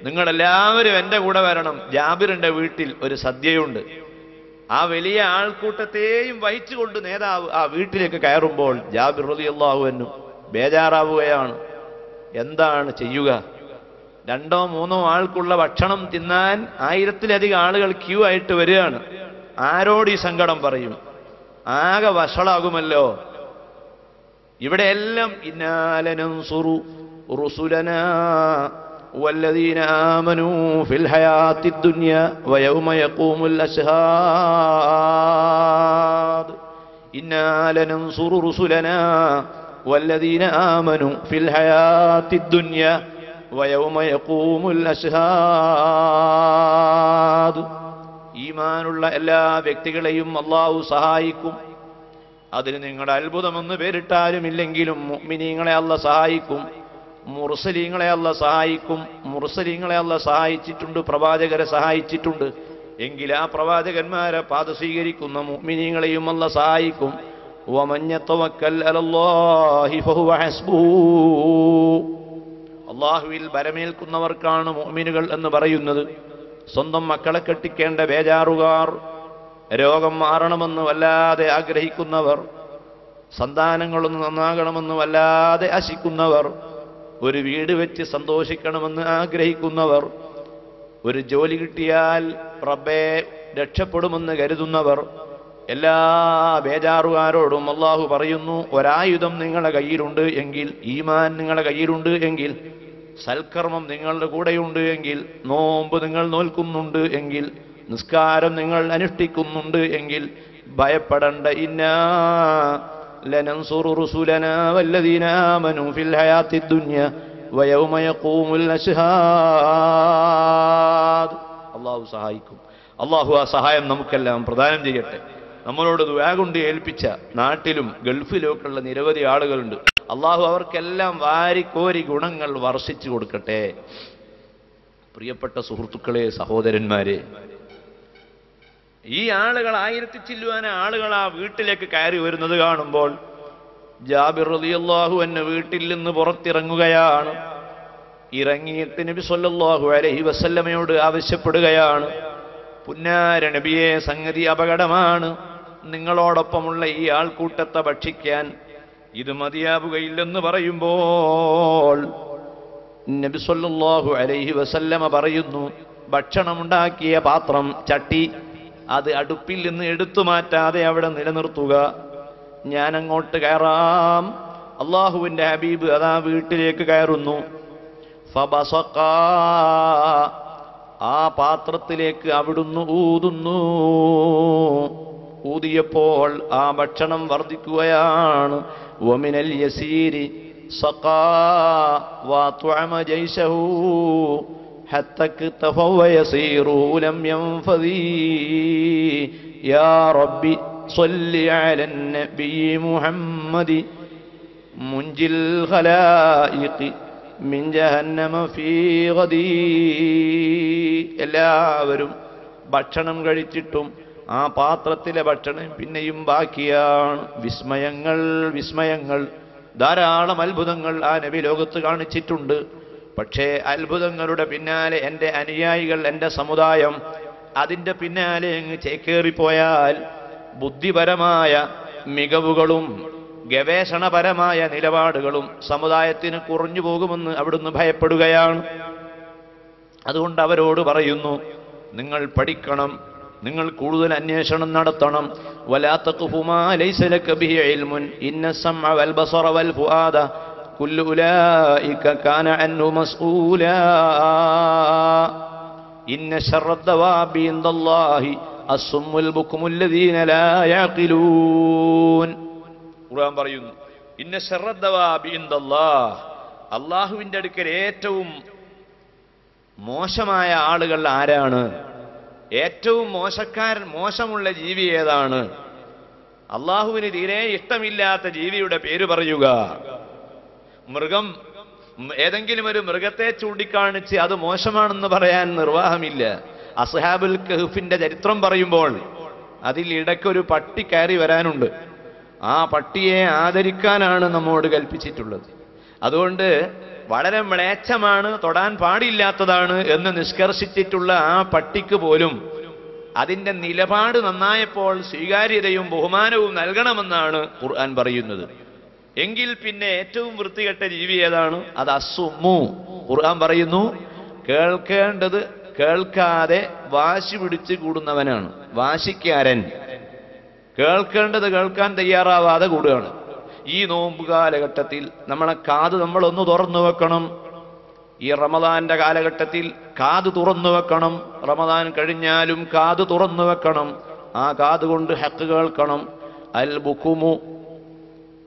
നിങ്ങളെല്ലാവരും എൻ്റെ കൂടെ വരണം. ജാബിറിന്റെ വീട്ടിൽ ഒരു സദ്യയുണ്ട്. ആ വലിയ ആൾക്കൂട്ടത്തെയും വഹിച്ചുകൊണ്ട് നേതാവ് ആ വീട്ടിലേക്ക് കയറുമ്പോൾ ജാബിർ റളിയല്ലാഹു അൻഹു ബേജാറാവുകയാണ്. എന്താണ് ചെയ്യുക? 2-3 ആൾക്കുള്ള ഭക്ഷണം തിന്നാൻ 1000-ലധികം ആളുകൾ ക്യൂ ആയിട്ട് വരികയാണ്. ആരോട് ഈ സങ്കടം പറയും? ആകെ വഷളാകുമല്ലോ. ഇവിടെയെല്ലാം ഇന്നാലനൻസുറു റുസുലനാ വല്ലദീന ആമനൂ ഫിൽ ഹയാത്തിദ് ദുനിയ വയൗമ യഖൂമുൽ അശ്ഹാദ്. ഇന്നാലനൻസുറു റുസുലനാ വല്ലദീന ആമനൂ ഫിൽ ഹയാത്തിദ് ദുനിയ വയൗമ യഖൂമുൽ അശ്ഹാദ്. ഈമാനുള്ള എല്ലാ വ്യക്തികളെയും അല്ലാഹു സഹായിക്കും. അതിന് നിങ്ങളുടെ അത്ഭുതമെന്ന് പേരിട്ടാലും ഇല്ലെങ്കിലും മുഅ്മിനീങ്ങളെ അല്ലാഹു സഹായിക്കും, മുർസലീങ്ങളെ അല്ലാഹു സഹായിക്കും. മുർസലീങ്ങളെ അല്ലാഹു സഹായിച്ചിട്ടുണ്ട്, പ്രവാചകരെ സഹായിച്ചിട്ടുണ്ട്. എങ്കിൽ ആ പ്രവാചകന്മാരെ പാത സ്വീകരിക്കുന്ന മുഅ്മിനീങ്ങളെയും അല്ലാഹു സഹായിക്കും. വമൻ യതവക്കൽ അലല്ലാഹി ഫഹുവ ഹസ്ബുഹു. അല്ലാഹുവിൽ ബലമേൽക്കുന്നവർക്കാണ് മുഅ്മിനുകൾ എന്ന് പറയുന്നത്. സ്വന്തം മക്കളെ കെട്ടിക്കേണ്ട ബേജാറുകാർ, രോഗം മാറണമെന്ന് വല്ലാതെ ആഗ്രഹിക്കുന്നവർ, സന്താനങ്ങളൊന്ന് നന്നാകണമെന്ന് വല്ലാതെ ആശിക്കുന്നവർ, ഒരു വീട് വെച്ച് സന്തോഷിക്കണമെന്ന് ആഗ്രഹിക്കുന്നവർ, ഒരു ജോലി കിട്ടിയാൽ റബ്ബേ രക്ഷപ്പെടുമെന്ന് കരുതുന്നവർ, എല്ലാ ബേജാറുകാരോടും അല്ലാഹു പറയുന്നു, ഒരായുധം നിങ്ങളുടെ കയ്യിലുണ്ട് എങ്കിൽ, ഈമാൻ നിങ്ങളുടെ കയ്യിലുണ്ട് എങ്കിൽ, സൽക്കർമ്മം നിങ്ങളുടെ കൂടെയുണ്ട് എങ്കിൽ, നോമ്പ് നിങ്ങൾ നോൽക്കുന്നുണ്ട് എങ്കിൽ, നിസ്കാരം നിങ്ങൾ അനുഷ്ഠിക്കുന്നുണ്ട് എങ്കിൽ ഭയപ്പെടേണ്ട. ഇന്നാ ലനൻസുറു റുസുലനാ വല്ലദീന ആമനൂ ഫിൽ ഹയാത്തിദ് ദുനിയ വയൗമ യഖൂമുൽ അശ്ഹാദ്. അല്ലാഹു സഹായിക്കും. അല്ലാഹു ആ സഹായം നമുക്കെല്ലാം പ്രദാനം ചെയ്യട്ടെ. നമ്മളോട് ദുആ കൊണ്ട് ഏൽപ്പിച്ച നാട്ടിലും ഗൾഫിലുമൊക്കെയുള്ള നിരവധി ആളുകളുണ്ട്. അല്ലാഹു അവർക്കെല്ലാം വാരിക്കോരി ഗുണങ്ങൾ വർഷിച്ചു കൊടുക്കട്ടെ. പ്രിയപ്പെട്ട സുഹൃത്തുക്കളെ, സഹോദരന്മാരെ, ഈ ആളുകൾ 1000 ചില്ലുവാന ആളുകൾ ആ വീട്ടിലേക്ക് കയറി വരുന്നത് കാണുമ്പോൾ ജാബിർ റളിയല്ലാഹു അൻഹു വീട്ടിൽ നിന്ന് പുറത്തിറങ്ങുകയാണ്. ഇറങ്ങിയിട്ട് നബി സല്ലല്ലാഹു അലൈഹി വസല്ലമയോട് ആവശ്യപ്പെടുകയാണ്, പുന്നാര നബിയെ, സംഗതി അപകടമാണ്. നിങ്ങളോടൊപ്പമുള്ള ഈ ആൾക്കൂട്ടത്തെ ഭക്ഷിക്കാൻ ഇത് മതിയാവുകയില്ലെന്ന് പറയുമ്പോൾ നബി സല്ലല്ലാഹു അലൈഹി വസല്ലമ പറയുന്നു, ഭക്ഷണമുണ്ടാക്കിയ പാത്രം, ചട്ടി, അത് അടുപ്പിൽ നിന്ന് എടുത്തു മാറ്റാതെ അവിടെ നിലനിർത്തുക. ഞാൻ അങ്ങോട്ട് കയറാം. അള്ളാഹുവിന്റെ ഹബീബ് അതാ വീട്ടിലേക്ക് കയറുന്നു. ഫബസഖാ, ആ പാത്രത്തിലേക്ക് അവിടുന്ന് ഊതുന്നു. ഊതിയപ്പോൾ ആ ഭക്ഷണം വർദ്ധിക്കുകയാണ്. വമിനൽ യസീരി സഖാ വഅത്അമ ജൈശഹു حتى اكتفوا ويصيروا لم ينفذي يا ربي صل على النبي محمد منجي الخلائق من جهنم في غدي. എല്ലാവരും ഭക്ഷണം കഴിച്ചിട്ടും ആ പാത്രത്തിലെ ഭക്ഷണം പിന്നെയും ബാക്കിയാണ്. വിസ്മയങ്ങൾ, വിസ്മയങ്ങൾ, ധാരാളം അത്ഭുതങ്ങൾ ആ നബി ലോകത്ത് കാണിച്ചിട്ടുണ്ട്. പക്ഷേ അത്ഭുതങ്ങളുടെ പിന്നാലെ എൻ്റെ അനുയായികൾ, എൻ്റെ സമുദായം അതിൻ്റെ പിന്നാലെ അങ്ങ് ചേക്കേറിപ്പോയാൽ ബുദ്ധിപരമായ മികവുകളും ഗവേഷണപരമായ നിലപാടുകളും സമുദായത്തിന് കുറഞ്ഞു പോകുമെന്ന് അവിടുന്ന് ഭയപ്പെടുകയാണ്. അതുകൊണ്ട് അവരോട് പറയുന്നു, നിങ്ങൾ പഠിക്കണം, നിങ്ങൾ കൂടുതൽ അന്വേഷണം നടത്തണം. വലാ തഖ്ഫു മാ ലൈസ ലക ബിഹി ഇൽമുൻ ഇന്ന സമഅ വൽ ബസറ വൽ ഫുആദ കുല്ലു ഉലൈക കാന അൻഹു മസ്ഊലാ ഇന്ന ശർറദ് ദവാബി ഇൻദല്ലാഹി അസ്സുമ്മുൽ ബുക്മുൽ ലദീന ലാ യഖിലൂൻ. ഖുർആൻ പറയുന്നു, ഇന്ന ശർറദ് ദവാബി ഇൻദല്ലാഹ്, അള്ളാഹുവിൻ്റെ അടുക്കൽ ഏറ്റവും മോശമായ ആളുകൾ ആരാണ്? ഏറ്റവും മോശമുള്ള ജീവി ഏതാണ്? അള്ളാഹുവിന് തീരെ ഇഷ്ടമില്ലാത്ത ജീവിയുടെ പേര് പറയുക. മൃഗം, ഏതെങ്കിലും ഒരു മൃഗത്തെ ചൂണ്ടിക്കാണിച്ച് അത് മോശമാണെന്ന് പറയാൻ നിർവാഹമില്ല. അസ്ഹാബുൽ കഹ്ഫിന്റെ ചരിത്രം പറയുമ്പോൾ അതിൽ ഇടയ്ക്കൊരു പട്ടി കയറി വരാനുണ്ട്. ആ പട്ടിയെ ആദരിക്കാനാണ് നമ്മോട് കൽപ്പിച്ചിട്ടുള്ളത്. അതുകൊണ്ട് വളരെ മ്ലേച്ഛമാണ്, തൊടാൻ പാടില്ലാത്തതാണ് എന്ന് നിഷ്കർഷിച്ചിട്ടുള്ള ആ പട്ടിക്ക് പോലും അതിൻ്റെ നിലപാട് നന്നായപ്പോൾ സ്വീകാര്യതയും ബഹുമാനവും നൽകണമെന്നാണ് ഖുർആൻ പറയുന്നത്. എങ്കിൽ പിന്നെ ഏറ്റവും വൃത്തികെട്ട ജീവി ഏതാണ്? അത് അസ്സുമ്മു. ഖുർആൻ പറയുന്നു, കേൾക്കേണ്ടത് കേൾക്കാതെ വാശി പിടിച്ച് കൂടുന്നവനാണ് വാശിക്കാരൻ. കേൾക്കേണ്ടത് കേൾക്കാൻ തയ്യാറാവാതെ കൂടുകയാണ്. ഈ നോമ്പ് കാലഘട്ടത്തിൽ നമ്മളെ കാത് നമ്മളൊന്ന് തുറന്നു വെക്കണം. ഈ റമദാന്റെ കാലഘട്ടത്തിൽ കാത് തുറന്നു വെക്കണം. റമദാൻ കഴിഞ്ഞാലും കാത് തുറന്നു വെക്കണം. ആ കാത് കൊണ്ട് ഹക്ക് കേൾക്കണം. അൽ ബുക്കുമു,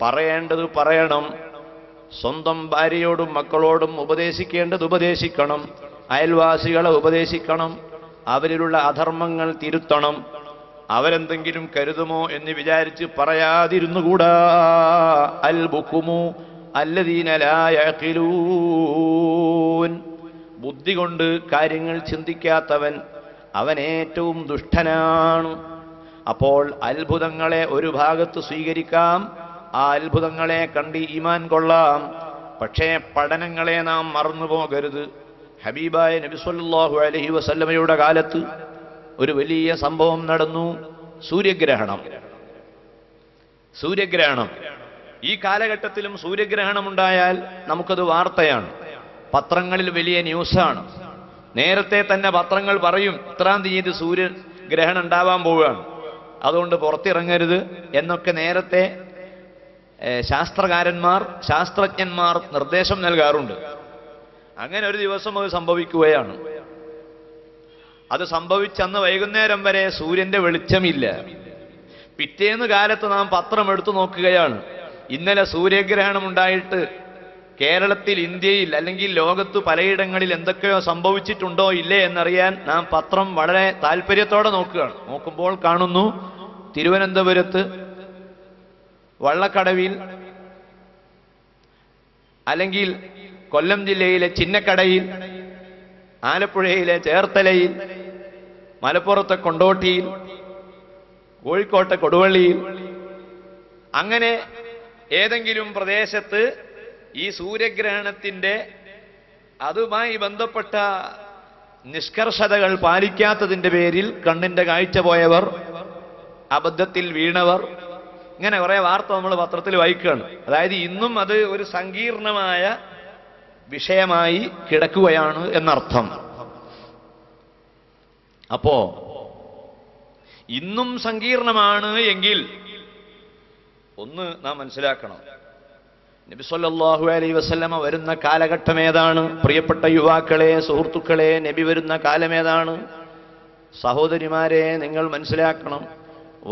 പറയേണ്ടത് പറയണം. സ്വന്തം ഭാര്യയോടും മക്കളോടും ഉപദേശിക്കേണ്ടത് ഉപദേശിക്കണം. അയൽവാസികളെ ഉപദേശിക്കണം. അവരിലുള്ള അധർമ്മങ്ങൾ തിരുത്തണം. അവരെന്തെങ്കിലും കരുതുമോ എന്ന് വിചാരിച്ച് പറയാതിരുന്നുകൂടാ. അൽ ബുക്കുമു അല്ലദീന ലാ യഖിലൂൻ, ബുദ്ധി കൊണ്ട് കാര്യങ്ങൾ ചിന്തിക്കാത്തവൻ അവൻ ഏറ്റവും ദുഷ്ടനാണ്. അപ്പോൾ അത്ഭുതങ്ങളെ ഒരു ഭാഗത്ത് സ്വീകരിക്കാം, ആ അത്ഭുതങ്ങളെ കണ്ട് ഈമാൻ കൊള്ളാം. പക്ഷേ പഠനങ്ങളെ നാം മറന്നു പോകരുത്. ഹബീബായ നബി സല്ലല്ലാഹു അലൈഹി വസല്ലമയുടെ കാലത്ത് ഒരു വലിയ സംഭവം നടന്നു. സൂര്യഗ്രഹണം. ഈ കാലഘട്ടത്തിലും സൂര്യഗ്രഹണം ഉണ്ടായാൽ നമുക്കത് വാർത്തയാണ്, പത്രങ്ങളിൽ വലിയ ന്യൂസാണ്. നേരത്തെ തന്നെ പത്രങ്ങൾ പറയും ഇത്രാം തീയതി സൂര്യഗ്രഹണം ഉണ്ടാവാൻ പോവുകയാണ്, അതുകൊണ്ട് പുറത്തിറങ്ങരുത് എന്നൊക്കെ നേരത്തെ ശാസ്ത്രജ്ഞന്മാർ നിർദ്ദേശം നൽകാറുണ്ട്. അങ്ങനെ ഒരു ദിവസം അത് സംഭവിക്കുകയാണ്. അത് സംഭവിച്ചന്ന് വൈകുന്നേരം വരെ സൂര്യന്റെ വെളിച്ചമില്ല. പിറ്റേന്ന് കാലത്ത് നാം പത്രം എടുത്തു നോക്കുകയാണ്. ഇന്നലെ സൂര്യഗ്രഹണം ഉണ്ടായിട്ട് കേരളത്തിൽ, ഇന്ത്യയിൽ അല്ലെങ്കിൽ ലോകത്ത് പലയിടങ്ങളിൽ എന്തൊക്കെയോ സംഭവിച്ചിട്ടുണ്ടോ ഇല്ലേ എന്നറിയാൻ നാം പത്രം വളരെ താല്പര്യത്തോടെ നോക്കുകയാണ്. നോക്കുമ്പോൾ കാണുന്നു തിരുവനന്തപുരത്ത് വള്ളക്കടവിൽ, അല്ലെങ്കിൽ കൊല്ലം ജില്ലയിലെ ചിന്നക്കടയിൽ, ആലപ്പുഴയിലെ ചേർത്തലയിൽ, മലപ്പുറത്തെ കൊണ്ടോട്ടിയിൽ, കോഴിക്കോട്ടെ കൊടുവള്ളിയിൽ, അങ്ങനെ ഏതെങ്കിലും പ്രദേശത്ത് ഈ സൂര്യഗ്രഹണത്തിന്റെ അതുമായി ബന്ധപ്പെട്ട നിഷ്കർഷതകൾ പാലിക്കാത്തതിന്റെ പേരിൽ കണ്ണിന്റെ കാഴ്ച പോയവർ, അബദ്ധത്തിൽ വീണവർ, ഇങ്ങനെ കുറെ വാർത്ത നമ്മൾ പത്രത്തിൽ വായിക്കുകയാണ്. അതായത് ഇന്നും അത് ഒരു സങ്കീർണമായ വിഷയമായി കിടക്കുകയാണ് എന്നർത്ഥം. അപ്പോ ഇന്നും സങ്കീർണമാണ് എങ്കിൽ ഒന്ന് നാം മനസ്സിലാക്കണം, നബി സല്ലല്ലാഹു അലൈഹി വസല്ലമ വരുന്ന കാലഘട്ടം ഏതാണ്? പ്രിയപ്പെട്ട യുവാക്കളെ, സുഹൃത്തുക്കളെ, നബി വരുന്ന കാലം ഏതാണ്? സഹോദരിമാരെ, നിങ്ങൾ മനസ്സിലാക്കണം,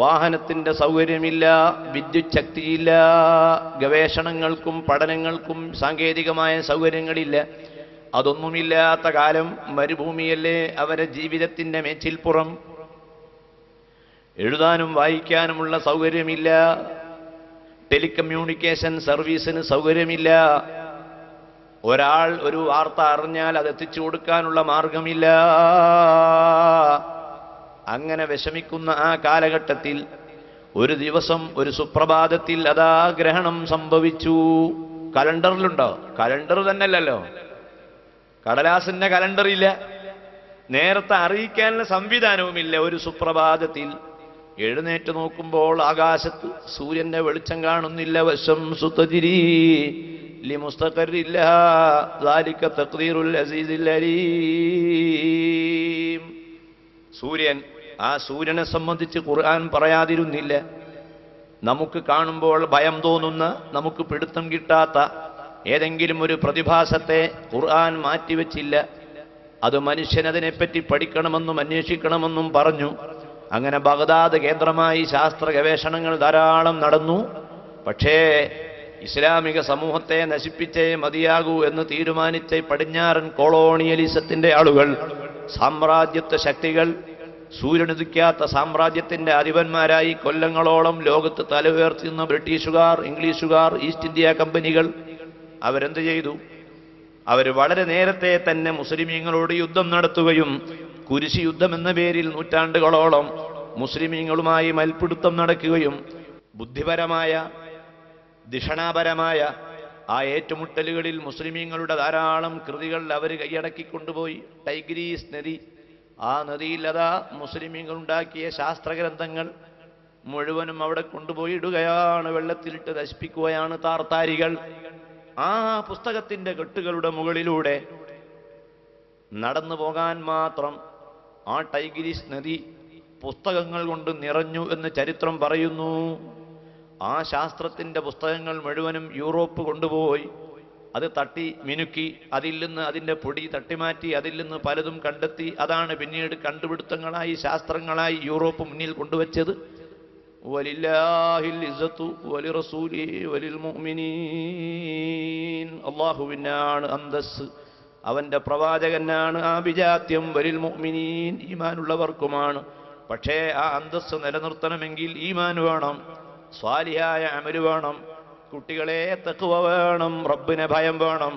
വാഹനത്തിന്റെ സൗകര്യമില്ല, വിദ്യുത് ശക്തിയില്ല, ഗവേഷണങ്ങൾക്കും പഠനങ്ങൾക്കും സാങ്കേതികമായ സൗകര്യങ്ങളില്ല. അതൊന്നുമില്ലാത്ത കാലം. മരുഭൂമിയല്ലേ അവരെ ജീവിതത്തിന്റെ മേച്ചിൽപ്പുറം. എഴുതാനും വായിക്കാനുമുള്ള സൗകര്യമില്ല. ടെലികമ്മ്യൂണിക്കേഷൻ സർവീസിന് സൗകര്യമില്ല. ഒരാൾ ഒരു വാർത്ത അറിഞ്ഞാൽ അത് എത്തിച്ചു കൊടുക്കാനുള്ള മാർഗമില്ല. അങ്ങനെ വിഷമിക്കുന്ന ആ കാലഘട്ടത്തിൽ ഒരു ദിവസം, ഒരു സുപ്രഭാതത്തിൽ അതാ ഗ്രഹണം സംഭവിച്ചു. കലണ്ടറിലുണ്ടോ? കലണ്ടർ തന്നെയല്ലല്ലോ, കടലാസിന്റെ കലണ്ടറില്ല. നേരത്തെ അറിയിക്കാനുള്ള സംവിധാനവുമില്ല. ഒരു സുപ്രഭാതത്തിൽ എഴുന്നേറ്റ് നോക്കുമ്പോൾ ആകാശത്ത് സൂര്യന്റെ വെളിച്ചം കാണുന്നില്ല. വശംസു തജ്രീ ലിമുസ്തഖറില്ല ദാലിക തഖ്ദീറുൽ അസീസിൽ അലീം. സൂര്യൻ, ആ സൂര്യനെ സംബന്ധിച്ച് ഖുർആൻ പറയാതിരുന്നില്ല. നമുക്ക് കാണുമ്പോൾ ഭയം തോന്നുന്ന, നമുക്ക് പിടുത്തം കിട്ടാത്ത ഏതെങ്കിലും ഒരു പ്രതിഭാസത്തെ ഖുർആൻ മാറ്റിവെച്ചില്ല. അത് മനുഷ്യനതിനെപ്പറ്റി പഠിക്കണമെന്നും അന്വേഷിക്കണമെന്നും പറഞ്ഞു. അങ്ങനെ ബഗ്ദാദ് കേന്ദ്രമായി ശാസ്ത്ര ഗവേഷണങ്ങൾ ധാരാളം നടന്നു. പക്ഷേ ഇസ്ലാമിക സമൂഹത്തെ നശിപ്പിച്ചേ മതിയാകൂ എന്ന് തീരുമാനിച്ച പടിഞ്ഞാറൻ കൊളോണിയലിസത്തിന്റെ ആളുകൾ, സാമ്രാജ്യത്വ ശക്തികൾ, സൂര്യനുദിക്കാത്ത സാമ്രാജ്യത്തിന്റെ അധിപന്മാരായി കൊല്ലങ്ങളോളം ലോകത്ത് തല ഉയർത്തുന്ന ബ്രിട്ടീഷുകാർ, ഇംഗ്ലീഷുകാർ, ഈസ്റ്റ് ഇന്ത്യ കമ്പനികൾ അവരെന്ത് ചെയ്തു? അവർ വളരെ നേരത്തെ തന്നെ മുസ്ലിമീങ്ങളോട് യുദ്ധം നടത്തുകയും കുരിശി യുദ്ധം എന്ന പേരിൽ നൂറ്റാണ്ടുകളോളം മുസ്ലിമീങ്ങളുമായി മൽപ്പിടുത്തം നടക്കുകയും ബുദ്ധിപരമായ ധിഷണാപരമായ ആ ഏറ്റുമുട്ടലുകളിൽ മുസ്ലിമീങ്ങളുടെ ധാരാളം കൃതികൾ അവർ കൈയടക്കിക്കൊണ്ടുപോയി. ടൈഗ്രീസ് നദി, ആ നദിയിൽ അതാ മുസ്ലിമീങ്ങൾ ഉണ്ടാക്കിയ ശാസ്ത്രഗ്രന്ഥങ്ങൾ മുഴുവനും അവിടെ കൊണ്ടുപോയി ഇടുകയാണ്, വെള്ളത്തിലിട്ട് നശിപ്പിക്കുകയാണ് താർത്താരികൾ. ആ പുസ്തകത്തിന്റെ കെട്ടുകളുടെ മുകളിലൂടെ നടന്നു പോകാൻ മാത്രം ആ ടൈഗ്രീസ് നദി പുസ്തകങ്ങൾ കൊണ്ട് നിറഞ്ഞു എന്ന് ചരിത്രം പറയുന്നു. ആ ശാസ്ത്രത്തിന്റെ പുസ്തകങ്ങൾ മുഴുവനും യൂറോപ്പ് കൊണ്ടുപോയി അത് തട്ടി മിനുക്കി, അതിൽ നിന്ന് അതിൻ്റെ പൊടി തട്ടിമാറ്റി, അതിൽ നിന്ന് പലതും കണ്ടെത്തി. അതാണ് പിന്നീട് കണ്ടുപിടുത്തങ്ങളായി ശാസ്ത്രങ്ങളായി യൂറോപ്പ് മുന്നിൽ കൊണ്ടുവച്ചത്. വലില്ലാഹിൽ ഇസ്സത്തു വലിറസൂലിഹി വലിൽ മുഅ്മിനീൻ, അല്ലാഹുവിനാണ് അന്തസ്സ്, അവന്റെ പ്രവാചകനാണ് ആഭിജാത്യം, വലിൽ മുഅ്മിനീൻ ഈമാനുള്ളവർക്കുമാണ്. പക്ഷേ ആ അന്തസ്സ് നിലനിർത്തണമെങ്കിൽ ഈമാൻ വേണം, സ്വാലിഹായ അമല് വേണം, കുട്ടികളെ തഖ്വ വേണം, റബ്ബിനെ ഭയം വേണം.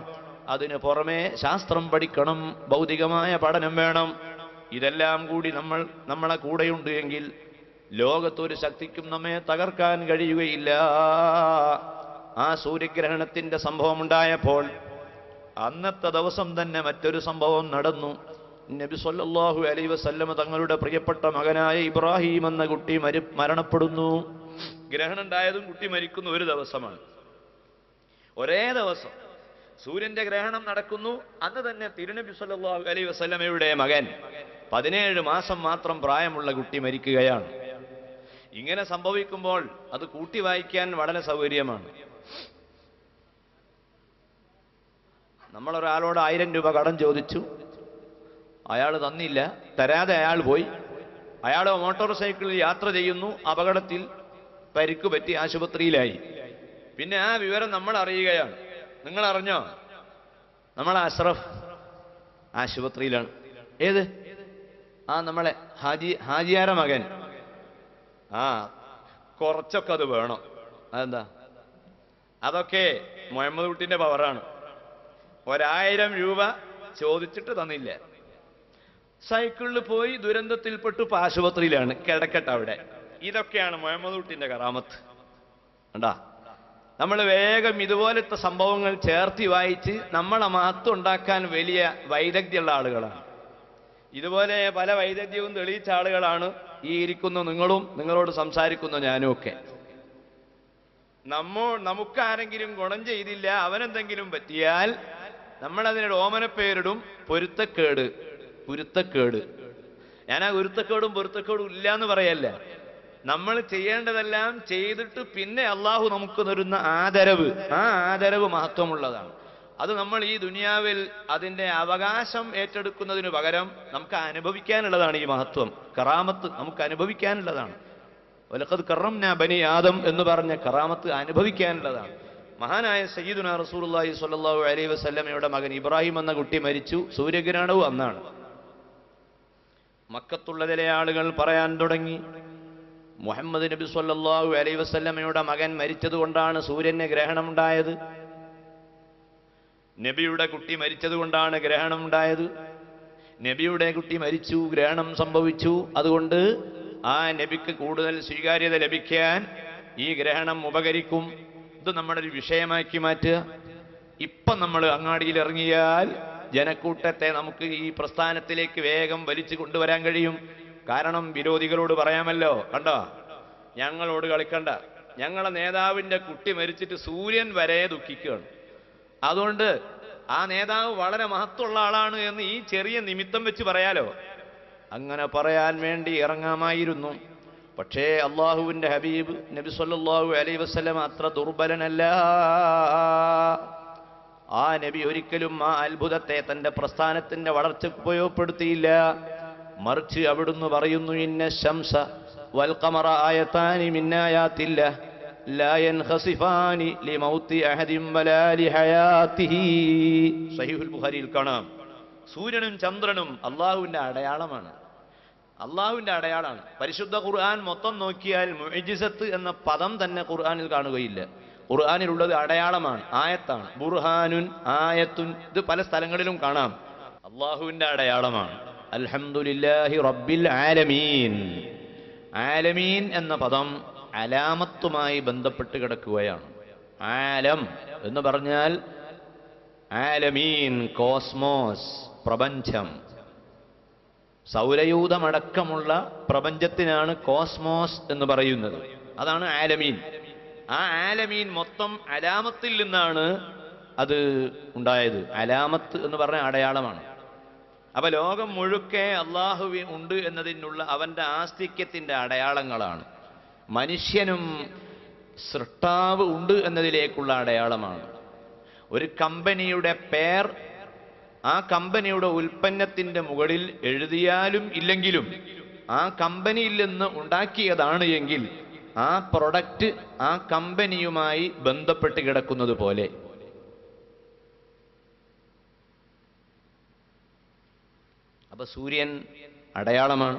അതിന് പുറമെ ശാസ്ത്രം പഠിക്കണം, ഭൗതികമായ പഠനം വേണം. ഇതെല്ലാം കൂടി നമ്മളെ കൂടെയുണ്ട് എങ്കിൽ ലോകത്തൊരു ശക്തിക്കും നമ്മെ തകർക്കാൻ കഴിയുകയില്ല. ആ സൂര്യഗ്രഹണത്തിന്റെ സംഭവം ഉണ്ടായപ്പോൾ അന്നത്തെ ദിവസം തന്നെ മറ്റൊരു സംഭവം നടന്നു. നബി സല്ലല്ലാഹു അലൈഹി വസല്ലം തങ്ങളുടെ പ്രിയപ്പെട്ട മകനായ ഇബ്രാഹിം എന്ന കുട്ടി മരണപ്പെടുന്നു. ഗ്രഹണം ഉണ്ടായതും കുട്ടി മരിക്കുന്ന ഒരു ദിവസമാണ്. ഒരേ ദിവസം സൂര്യന്റെ ഗ്രഹണം നടക്കുന്നു. അന്ന് തന്നെ തിരുനബി സല്ലല്ലാഹു അലൈഹി വസല്ലമയുടെ മകൻ 17 മാസം മാത്രം പ്രായമുള്ള കുട്ടി മരിക്കുകയാണ്. ഇങ്ങനെ സംഭവിക്കുമ്പോൾ അത് കൂട്ടി വായിക്കാൻ വളരെ സൗകര്യമാണ്. നമ്മളൊരാളോട് 1000 രൂപ കടം ചോദിച്ചു, അയാൾ തന്നില്ല, തരാതെ അയാൾ പോയി. അയാൾ മോട്ടോർ സൈക്കിളിൽ യാത്ര ചെയ്യുന്നു, അപകടത്തിൽ പരിക്ക് പറ്റി ആശുപത്രിയിലായി. പിന്നെ ആ വിവരം നമ്മൾ അറിയുകയാണ്. നിങ്ങൾ അറിഞ്ഞോ? നമ്മളെ അഷ്റഫ് ആശുപത്രിയിലാണ്. ഏത്? ആ നമ്മളെ ഹാജിയാര മകൻ. ആ കുറച്ചൊക്കെ അത് വേണം. അതെന്താ? അതൊക്കെ മുഹമ്മദ് കുട്ടിന്റെ പവറാണ്. 1000 രൂപ ചോദിച്ചിട്ട് തന്നില്ല. സൈക്കിളിൽ പോയി ദുരന്തത്തിൽപ്പെട്ടു ആശുപത്രിയിലാണ്, കിടക്കട്ടെ അവിടെ. ഇതൊക്കെയാണ് മുഹമ്മദ് കുട്ടിന്റെ കറാമത്ത്. കണ്ടാ, നമ്മൾ വേഗം ഇതുപോലത്തെ സംഭവങ്ങൾ ചേർത്തി വായിച്ച് നമ്മളെ മഹത്വം ഉണ്ടാക്കാൻ വലിയ വൈദഗ്ധ്യമുള്ള ആളുകളാണ്. ഇതുപോലെ പല വൈദഗ്ധ്യവും തെളിയിച്ച ആളുകളാണ് ഈ ഇരിക്കുന്ന നിങ്ങളും, നിങ്ങളോട് സംസാരിക്കുന്ന ഞാനും ഒക്കെ. നമുക്കാരെങ്കിലും ഗുണം ചെയ്തില്ല, അവനെന്തെങ്കിലും പറ്റിയാൽ നമ്മളതിനൊരു ഓമനപ്പേരിടും, പൊരുത്തക്കേട്. ഞാൻ ആ പൊരുത്തക്കേടും ഇല്ല എന്ന് പറയല്ല. നമ്മൾ ചെയ്യേണ്ടതെല്ലാം ചെയ്തിട്ട് പിന്നെ അള്ളാഹു നമുക്ക് തരുന്ന ആദരവ്, ആ ആദരവ് മഹത്വമുള്ളതാണ്. അത് നമ്മൾ ഈ ദുനിയാവിൽ അതിൻ്റെ അവകാശം ഏറ്റെടുക്കുന്നതിന് പകരം നമുക്ക് അനുഭവിക്കാനുള്ളതാണ്. ഈ മഹത്വം, കറാമത്ത് നമുക്ക് അനുഭവിക്കാനുള്ളതാണ്. വലഖദ് കറംനാ ബനി ആദം എന്ന് പറഞ്ഞ കറാമത്ത് അനുഭവിക്കാനുള്ളതാണ്. മഹാനായ സയ്യിദുനാ റസൂലുള്ളാഹി സ്വല്ലല്ലാഹു അലൈഹി വസല്ലമയുടെ മകൻ ഇബ്രാഹിം എന്ന കുട്ടി മരിച്ചു. സൂര്യഗ്രഹണവും അന്നാണ്. മക്കത്തുള്ള ചില ആളുകൾ പറയാൻ തുടങ്ങി, മുഹമ്മദ് നബി സ്വല്ലല്ലാഹു അലൈഹി വസല്ലമയുടെ മകൻ മരിച്ചതുകൊണ്ടാണ് സൂര്യന് ഗ്രഹണമുണ്ടായത്, നബിയുടെ കുട്ടി മരിച്ചതുകൊണ്ടാണ് ഗ്രഹണമുണ്ടായത്. നബിയുടെ കുട്ടി മരിച്ചു, ഗ്രഹണം സംഭവിച്ചു, അതുകൊണ്ട് ആ നബിക്ക് കൂടുതൽ സ്വീകാര്യത ലഭിക്കാൻ ഈ ഗ്രഹണം ഉപകരിക്കും. ഇത് നമ്മുടെ ഒരു വിഷയമാക്കി മാറ്റുക. ഇപ്പം നമ്മൾ അങ്ങാടിയിൽ ഇറങ്ങിയാൽ ജനക്കൂട്ടത്തെ നമുക്ക് ഈ പ്രസ്ഥാനത്തിലേക്ക് വേഗം വലിച്ചു കൊണ്ടുവരാൻ കഴിയും. കാരണം വിരോധികളോട് പറയാമല്ലോ, കണ്ടോ, ഞങ്ങളോട് കളിക്കണ്ട, ഞങ്ങളെ നേതാവിൻ്റെ കുട്ടി മരിച്ചിട്ട് സൂര്യൻ വരെ ദുഃഖിക്കുകയാണ്, അതുകൊണ്ട് ആ നേതാവ് വളരെ മഹത്വമുള്ള ആളാണ് എന്ന് ഈ ചെറിയ നിമിത്തം വെച്ച് പറയാലോ. അങ്ങനെ പറയാൻ വേണ്ടി ഇറങ്ങാമായിരുന്നു. പക്ഷേ അള്ളാഹുവിൻ്റെ ഹബീബ് നബി സല്ലല്ലാഹു അലൈഹി വസല്ലം അത്ര ദുർബലനല്ല. ആ നബി ഒരിക്കലും ആ അത്ഭുതത്തെ തൻ്റെ പ്രസ്ഥാനത്തിൻ്റെ വളർച്ചയ്ക്ക് ഉപയോഗപ്പെടുത്തിയില്ല. മറിച്ച് അവിടുന്ന് പറയുന്നു, ഇന്ന ശംസ വൽ ഖമറ ആയതാനി മിൻ ആയാത്തില്ലാഹ് ലാ യൻഖസിഫാനി ലിമൗതി അഹദിൻ വലാ ലിഹയാതിഹി. സഹീഹുൽ ബുഖാരിയിൽ കാണാം, സൂര്യനും ചന്ദ്രനും അള്ളാഹുവിന്റെ അടയാളമാണ്. അള്ളാഹുവിന്റെ അടയാളമാണ്. പരിശുദ്ധ ഖുർആൻ മൊത്തം നോക്കിയാൽ മുഅ്ജിസത്ത് എന്ന പദം തന്നെ ഖുർആനിൽ കാണുകയില്ല. ഖുർആനിലുള്ളത് അടയാളമാണ്, ആയത്താണ്. ബുർഹാനുൻ, ആയത്തുൻ, ഇത് പല സ്ഥലങ്ങളിലും കാണാം. അള്ളാഹുവിന്റെ അടയാളമാണ്. അൽഹംദുലില്ലാഹി റബ്ബിൽ ആലമീൻ. ആലമീൻ എന്ന പദം അലാമത്തുമായി ബന്ധപ്പെട്ട് കിടക്കുകയാണ്. ആലം എന്ന് പറഞ്ഞാൽ ആലമീൻ, കോസ്മോസ്, പ്രപഞ്ചം. സൗരയൂഥമടക്കമുള്ള പ്രപഞ്ചത്തിനാണ് കോസ്മോസ് എന്ന് പറയുന്നത്. അതാണ് ആലമീൻ. ആ ആലമീൻ മൊത്തം അലാമത്തിൽ നിന്നാണ് അത് ഉണ്ടായത്. അലാമത്ത് എന്ന് പറഞ്ഞ അടയാളമാണ്. അപ്പൊ ലോകം മുഴുക്കെ അള്ളാഹുവിൻ ഉണ്ട് എന്നതിനുള്ള അവന്റെ ആസ്തിക്യത്തിന്റെ അടയാളങ്ങളാണ്. മനുഷ്യനും സൃഷ്ടാവ് ഉണ്ട് എന്നതിലേക്കുള്ള അടയാളമാണ്. ഒരു കമ്പനിയുടെ പേർ ആ കമ്പനിയുടെ ഉൽപ്പന്നത്തിന്റെ മുകളിൽ എഴുതിയാലും ഇല്ലെങ്കിലും ആ കമ്പനിയിൽ നിന്ന് ഉണ്ടാക്കിയതാണ് എങ്കിൽ ആ പ്രൊഡക്റ്റ് ആ കമ്പനിയുമായി ബന്ധപ്പെട്ട് കിടക്കുന്നത് പോലെ. അപ്പൊ സൂര്യൻ അടയാളമാണ്,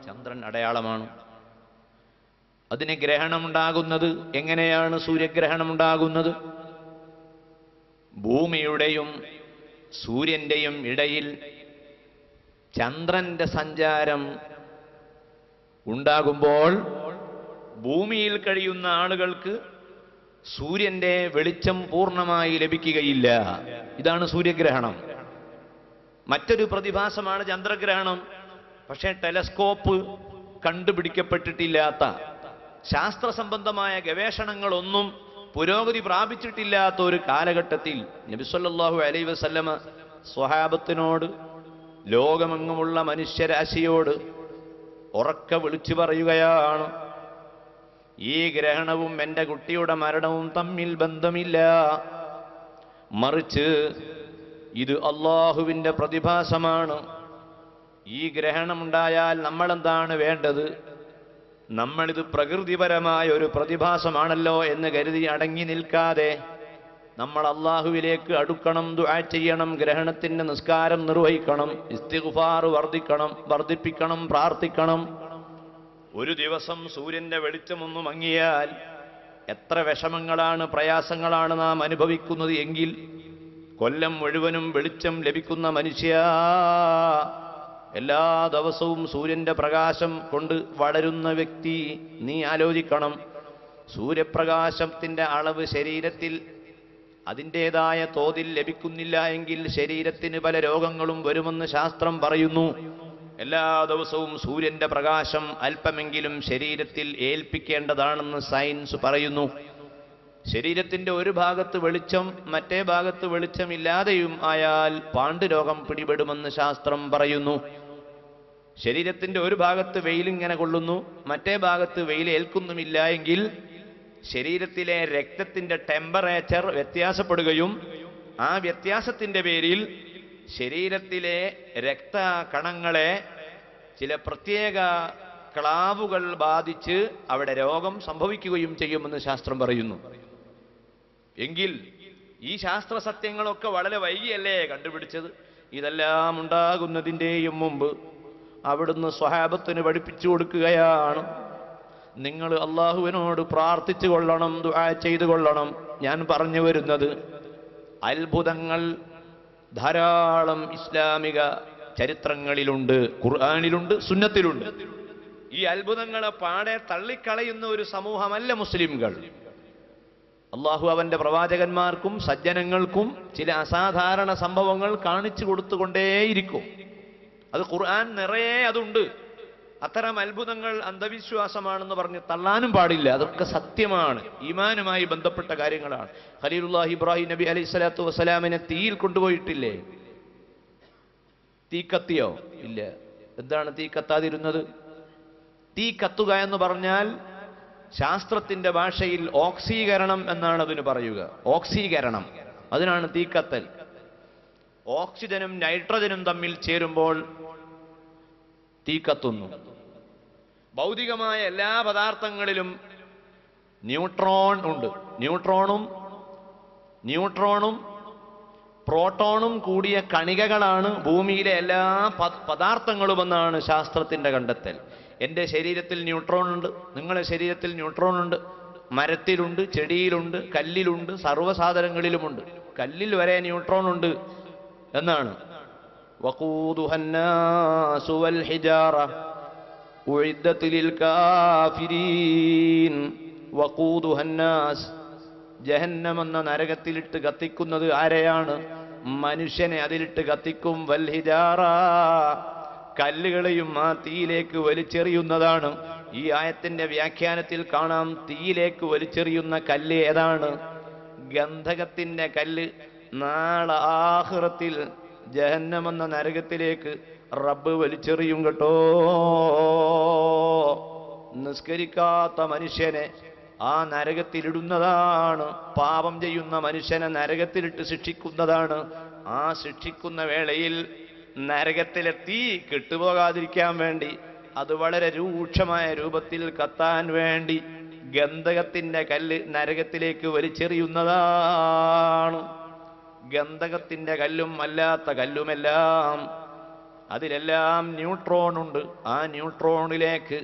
ചന്ദ്രൻ അടയാളമാണ്. അതിന് ഗ്രഹണമുണ്ടാകുന്നത് എങ്ങനെയാണ്? സൂര്യഗ്രഹണമുണ്ടാകുന്നത് ഭൂമിയുടെയും സൂര്യന്റെയും ഇടയിൽ ചന്ദ്രന്റെ സഞ്ചാരം ഉണ്ടാകുമ്പോൾ ഭൂമിയിൽ കഴിയുന്ന ആളുകൾക്ക് സൂര്യന്റെ വെളിച്ചം പൂർണ്ണമായി ലഭിക്കുകയില്ല. ഇതാണ് സൂര്യഗ്രഹണം. മറ്റൊരു പ്രതിഭാസമാണ് ചന്ദ്രഗ്രഹണം. പക്ഷേ ടെലസ്കോപ്പ് കണ്ടുപിടിക്കപ്പെട്ടിട്ടില്ലാത്ത, ശാസ്ത്ര സംബന്ധമായ ഗവേഷണങ്ങളൊന്നും പുരോഗതി പ്രാപിച്ചിട്ടില്ലാത്ത ഒരു കാലഘട്ടത്തിൽ നബി സല്ലല്ലാഹു അലൈഹി വസല്ലമ സ്വഹാബത്തിനോട്, ലോകമെങ്ങുമുള്ള മനുഷ്യരാശിയോട് ഉറക്കെ വിളിച്ചു പറയുകയാണ്, ഈ ഗ്രഹണവും എൻ്റെ കുട്ടിയുടെ മരണവും തമ്മിൽ ബന്ധമില്ല. മറിച്ച് ഇത് അള്ളാഹുവിൻ്റെ പ്രതിഭാസമാണ്. ഈ ഗ്രഹണമുണ്ടായാൽ നമ്മളെന്താണ് വേണ്ടത്? നമ്മളിത് പ്രകൃതിപരമായ ഒരു പ്രതിഭാസമാണല്ലോ എന്ന് കരുതി അടങ്ങി നിൽക്കാതെ നമ്മൾ അള്ളാഹുവിലേക്ക് അടുക്കണം, ദുആ ചെയ്യണം, ഗ്രഹണത്തിന്റെ നിസ്കാരം നിർവഹിക്കണം, ഇസ്തിഗ്ഫാർ വർദ്ധിപ്പിക്കണം, പ്രാർത്ഥിക്കണം. ഒരു ദിവസം സൂര്യന്റെ വെളിച്ചമൊന്നു മങ്ങിയാൽ എത്ര വിഷമങ്ങളാണ്, പ്രയാസങ്ങളാണ് നാം അനുഭവിക്കുന്നത് എങ്കിൽ കൊല്ലം മുഴുവനും വെളിച്ചം ലഭിക്കുന്ന മനുഷ്യ, എല്ലാ ദിവസവും സൂര്യന്റെ പ്രകാശം കൊണ്ട് വളരുന്ന വ്യക്തി, നീ ആലോചിക്കണം. സൂര്യപ്രകാശത്തിന്റെ അളവ് ശരീരത്തിൽ അതിൻ്റെതായ തോതിൽ ലഭിക്കുന്നില്ല എങ്കിൽ ശരീരത്തിന് പല രോഗങ്ങളും വരുമെന്ന് ശാസ്ത്രം പറയുന്നു. എല്ലാ ദിവസവും സൂര്യന്റെ പ്രകാശം അല്പമെങ്കിലും ശരീരത്തിൽ ഏൽപ്പിക്കേണ്ടതാണെന്ന് സയൻസ് പറയുന്നു. ശരീരത്തിന്റെ ഒരു ഭാഗത്ത് വെളിച്ചം മറ്റേ ഭാഗത്ത് വെളിച്ചമില്ലാതെയും ആയാൽ പാണ്ഡുരോഗം പിടിപെടുമെന്ന് ശാസ്ത്രം പറയുന്നു. ശരീരത്തിന്റെ ഒരു ഭാഗത്ത് വെയിലിങ്ങനെ കൊള്ളുന്നു, മറ്റേ ഭാഗത്ത് വെയിൽ ഏൽക്കുന്നുമില്ല എങ്കിൽ ശരീരത്തിലെ രക്തത്തിന്റെ ടെമ്പറേച്ചർ വ്യത്യാസപ്പെടുകയും ആ വ്യത്യാസത്തിന്റെ പേരിൽ ശരീരത്തിലെ രക്തകണങ്ങളെ ചില പ്രത്യേക ക്ലാവുകൾ ബാധിച്ച് അവിടെ രോഗം സംഭവിക്കുകയും ചെയ്യുമെന്ന് ശാസ്ത്രം പറയുന്നു. എങ്കിൽ ഈ ശാസ്ത്ര സത്യങ്ങളൊക്കെ വളരെ വൈകിയല്ലേ കണ്ടുപിടിച്ചത്? ഇതെല്ലാം ഉണ്ടാകുന്നതിൻ്റെയും മുമ്പ് അവിടുന്ന് സ്വഹാബത്തിന് പഠിപ്പിച്ചു കൊടുക്കുകയാണ്, നിങ്ങൾ അള്ളാഹുവിനോട് പ്രാർത്ഥിച്ചു കൊള്ളണം, ദുആ ചെയ്തു കൊള്ളണം. ഞാൻ പറഞ്ഞു വരുന്നത്, അത്ഭുതങ്ങൾ ധാരാളം ഇസ്ലാമിക ചരിത്രങ്ങളിലുണ്ട്, ഖുർആനിലുണ്ട്, സുന്നത്തിലുണ്ട്. ഈ അത്ഭുതങ്ങളെ പാടെ തള്ളിക്കളയുന്ന ഒരു സമൂഹമല്ല മുസ്ലിംകൾ. അള്ളാഹു അവന്റെ പ്രവാചകന്മാർക്കും സജ്ജനങ്ങൾക്കും ചില അസാധാരണ സംഭവങ്ങൾ കാണിച്ചു കൊടുത്തുകൊണ്ടേയിരിക്കും. അത് ഖുർആൻ നിറയെ അതുണ്ട്. അത്തരം അത്ഭുതങ്ങൾ അന്ധവിശ്വാസമാണെന്ന് പറഞ്ഞ് തള്ളാനും പാടില്ല. അതൊക്കെ സത്യമാണ്, ഈമാനുമായി ബന്ധപ്പെട്ട കാര്യങ്ങളാണ്. ഖലീലുല്ലാഹി ഇബ്രാഹിം നബി അലൈഹി സ്വലാത്തു വസ്സലാമിനെ തീയിൽ കൊണ്ടുപോയിട്ടില്ലേ? തീ കത്തിയോ? ഇല്ല. എന്താണ് തീ കത്താതിരുന്നത്? തീ കത്തുക എന്ന് പറഞ്ഞാൽ ശാസ്ത്രത്തിന്റെ ഭാഷയിൽ ഓക്സീകരണം എന്നാണ് അതിന് പറയുക. ഓക്സീകരണം, അതിനാണ് തീ കത്തൽ. ഓക്സിജനും നൈട്രജനും തമ്മിൽ ചേരുമ്പോൾ തീ കത്തുന്നു. ഭൗതികമായ എല്ലാ പദാർത്ഥങ്ങളിലും ന്യൂട്രോൺ ഉണ്ട്. ന്യൂട്രോണും പ്രോട്ടോണും കൂടിയ കണികകളാണ് ഭൂമിയിലെ എല്ലാ പദാർത്ഥങ്ങളുമെന്നാണ് ശാസ്ത്രത്തിന്റെ കണ്ടെത്തൽ. എൻ്റെ ശരീരത്തിൽ ന്യൂട്രോൺ ഉണ്ട്, നിങ്ങളുടെ ശരീരത്തിൽ ന്യൂട്രോൺ ഉണ്ട്, മരത്തിലുണ്ട്, ചെടിയിലുണ്ട്, കല്ലിലുണ്ട്, സർവ്വസാധനങ്ങളിലുമുണ്ട്. കല്ലിൽ വരെ ന്യൂട്രോൺ ഉണ്ട് എന്നാണ്. വഖൂദുഹന്നാസു വൽ ഹിജാറ ഉഇദ്ദത് ലിൽ കാഫിരീൻ. വഖൂദുഹന്നാസ്, ജഹന്നം എന്ന നരകത്തിലിട്ട് കത്തിക്കുന്നത് ആരെയാണ്? മനുഷ്യനെ അതിലിട്ട് കത്തിക്കും. വൽ ഹിജാറ, കല്ലുകളെയും ആ തീയിലേക്ക് വലിച്ചെറിയുന്നതാണ്. ഈ ആയത്തിന്റെ വ്യാഖ്യാനത്തിൽ കാണാം, തീയിലേക്ക് വലിച്ചെറിയുന്ന കല്ല് ഏതാണ്? ഗന്ധകത്തിന്റെ കല്ല്. നാളെ ആഖിറത്തിൽ ജഹന്നം എന്ന നരകത്തിലേക്ക് റബ്ബ് വലിച്ചെറിയും കേട്ടോ. നിസ്കരിക്കാത്ത മനുഷ്യനെ ആ നരകത്തിലിടുന്നതാണ്. പാപം ചെയ്യുന്ന മനുഷ്യനെ നരകത്തിലിട്ട് ശിക്ഷിക്കുന്നതാണ്. ആ ശിക്ഷിക്കുന്ന വേളയിൽ നരകത്തിലെ തീ കെട്ടുപോകാതിരിക്കാൻ വേണ്ടി, അത് വളരെ രൂക്ഷമായ രൂപത്തിൽ കത്താൻ വേണ്ടി ഗന്ധകത്തിന്റെ കല്ല് നരകത്തിലേക്ക് വലിച്ചെറിയുന്നതാണ്. ഗന്ധകത്തിന്റെ കല്ലും അല്ലാത്ത കല്ലുമെല്ലാം, അതിലെല്ലാം ന്യൂട്രോൺ ഉണ്ട്. ആ ന്യൂട്രോണിലേക്ക്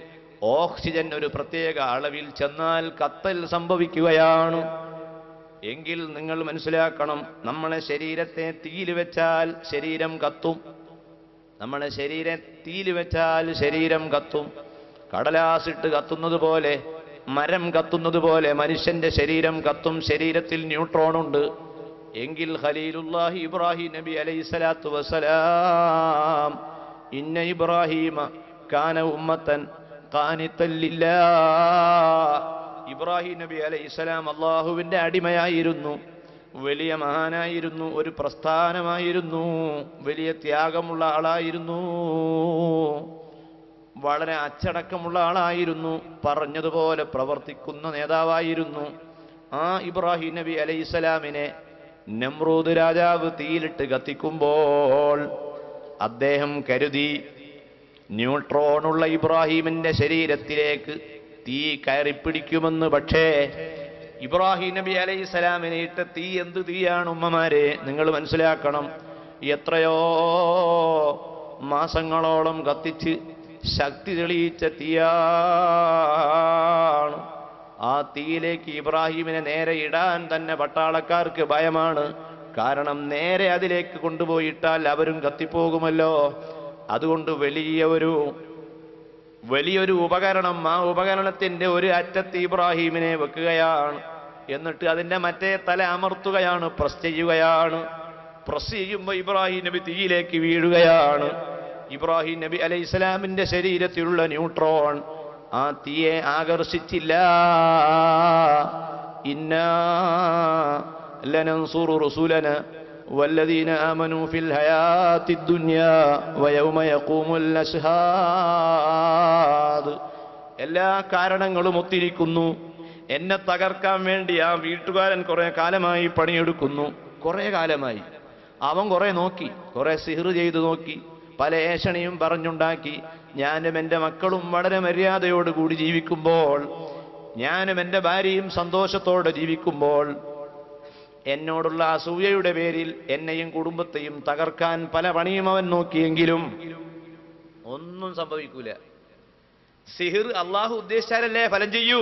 ഓക്സിജൻ ഒരു പ്രത്യേക അളവിൽ ചെന്നാൽ കത്തൽ സംഭവിക്കുകയാണ്. എങ്കിൽ നിങ്ങൾ മനസ്സിലാക്കണം, നമ്മളെ ശരീരത്തെ തീയിൽ വെച്ചാൽ ശരീരം കത്തും. നമ്മളെ ശരീരം തീയിൽ വെച്ചാൽ ശരീരം കത്തും. കടലാസിട്ട് കത്തുന്നത് പോലെ, മരം കത്തുന്നത് പോലെ മനുഷ്യന്റെ ശരീരം കത്തും. ശരീരത്തിൽ ന്യൂട്രോൺ ഉണ്ട്. എങ്കിൽ ഖലീലുല്ലാഹി ഇബ്രാഹിം നബി അലൈഹിസ്സലാത്തു വസ്സലാം, ഇന്ന ഇബ്രാഹിമ കാന ഉമ്മത്തൻ ഖാനിത്തൻ ലില്ലാഹ്, ഇബ്രാഹിം നബി അലൈഹിസ്സലാം അള്ളാഹുവിന്റെ അടിമയായിരുന്നു, വലിയ മഹാനായിരുന്നു, ഒരു പ്രസ്ഥാനമായിരുന്നു, വലിയ ത്യാഗമുള്ള ആളായിരുന്നു, വളരെ അച്ചടക്കമുള്ള ആളായിരുന്നു, പറഞ്ഞതുപോലെ പ്രവർത്തിക്കുന്ന നേതാവായിരുന്നു. ആ ഇബ്രാഹിം നബി അലൈഹിസ്സലാമിനെ നമ്രൂദ് രാജാവ് തീയിലിട്ട് കത്തിക്കുമ്പോൾ അദ്ദേഹം കരുതി ന്യൂട്രോണുള്ള ഇബ്രാഹിമിന്റെ ശരീരത്തിലേക്ക് തീ കയറിപ്പിടിക്കുമെന്ന്. പക്ഷേ ഇബ്രാഹിം നബി അലൈഹിസ്സലാമിനെ ഇട്ട തീ എന്ത് തീയാണ് ഉമ്മമാരെ, നിങ്ങൾ മനസ്സിലാക്കണം. എത്രയോ മാസങ്ങളോളം കത്തിച്ച് ശക്തി തെളിയിച്ച തീയാണ്. ആ തീയിലേക്ക് ഇബ്രാഹിമിനെ നേരെ ഇടാൻ തന്നെ പട്ടാളക്കാർക്ക് ഭയമാണ്. കാരണം നേരെ അതിലേക്ക് കൊണ്ടുപോയിട്ടാൽ അവരും കത്തിപ്പോകുമല്ലോ. അതുകൊണ്ട് വലിയൊരു ഉപകരണം, ആ ഉപകരണത്തിന്റെ ഒരു അറ്റത്ത് ഇബ്രാഹിമിനെ വെക്കുകയാണ്. എന്നിട്ട് അതിന്റെ മറ്റേ തല അമർത്തുകയാണ്, പ്രസ് ചെയ്യുകയാണ്. പ്രസ് ചെയ്യുമ്പോൾ ഇബ്രാഹിം നബി തീയിലേക്ക് വീഴുകയാണ്. ഇബ്രാഹിം നബി അലൈഹിസ്സലാമിന്റെ ശരീരത്തിലുള്ള ന്യൂട്രോൺ ആ തീയെ ആകർഷിച്ചില്ല. ഇന്നാ ലനൻസുറു റസൂലന വല്ലദീന ആമനൂ ഫിൽ ഹയാത്തിദ് ദുനിയാ വയൗമ യഖൂമുൽ അശ്ഹാദ്. എല്ലാ കാരണങ്ങളും ഒത്തിരിക്കുന്നു. എന്നെ തകർക്കാൻ വേണ്ടി ആ വീട്ടുകാരൻ കുറെ കാലമായി പണിയെടുക്കുന്നു. കുറെ കാലമായി അവൻ കുറെ നോക്കി, കുറെ സിഹ്ർ ചെയ്തു നോക്കി, പല ഏഷണിയും പറഞ്ഞുണ്ടാക്കി. ഞാനും എൻ്റെ മക്കളും വളരെ മര്യാദയോടുകൂടി ജീവിക്കുമ്പോൾ, ഞാനും എൻ്റെ ഭാര്യയും സന്തോഷത്തോടെ ജീവിക്കുമ്പോൾ, എന്നോടുള്ള അസൂയയുടെ പേരിൽ എന്നെയും കുടുംബത്തെയും തകർക്കാൻ പല പണിയും അവൻ നോക്കിയെങ്കിലും ഒന്നും സംഭവിക്കൂല. സിഹിർ അള്ളാഹു ഉദ്ദേശിച്ചാലല്ലേ ഫലം ചെയ്യൂ.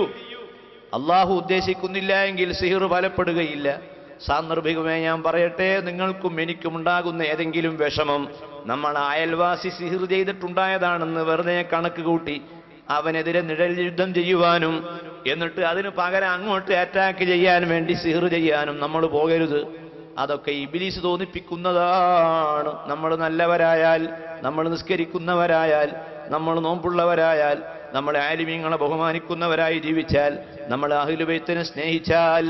അള്ളാഹു ഉദ്ദേശിക്കുന്നില്ല എങ്കിൽ സിഹിർ ഫലപ്പെടുകയില്ല. സാന്ദർഭികമായി ഞാൻ പറയട്ടെ, നിങ്ങൾക്കും എനിക്കും ഉണ്ടാകുന്ന ഏതെങ്കിലും വിഷമം നമ്മൾ അയൽവാസി സിഹിർ ചെയ്തിട്ടുണ്ടായതാണെന്ന് വെറുതെ കണക്ക് കൂട്ടി അവനെതിരെ നിഴൽ യുദ്ധം ചെയ്യുവാനും എന്നിട്ട് അതിന് പകരം അങ്ങോട്ട് അറ്റാക്ക് ചെയ്യാൻ വേണ്ടി സിഹിർ ചെയ്യാനും നമ്മൾ പോകരുത്. അതൊക്കെ ഇബ്ലീസ് തോന്നിപ്പിക്കുന്നതാണ്. നമ്മൾ നല്ലവരായാൽ, നമ്മൾ നിസ്കരിക്കുന്നവരായാൽ, നമ്മൾ നോമ്പുള്ളവരായാൽ, നമ്മൾ ആലിമീങ്ങളെ ബഹുമാനിക്കുന്നവരായി ജീവിച്ചാൽ, നമ്മൾ അഹ്ലു ബൈത്തിനെ സ്നേഹിച്ചാൽ,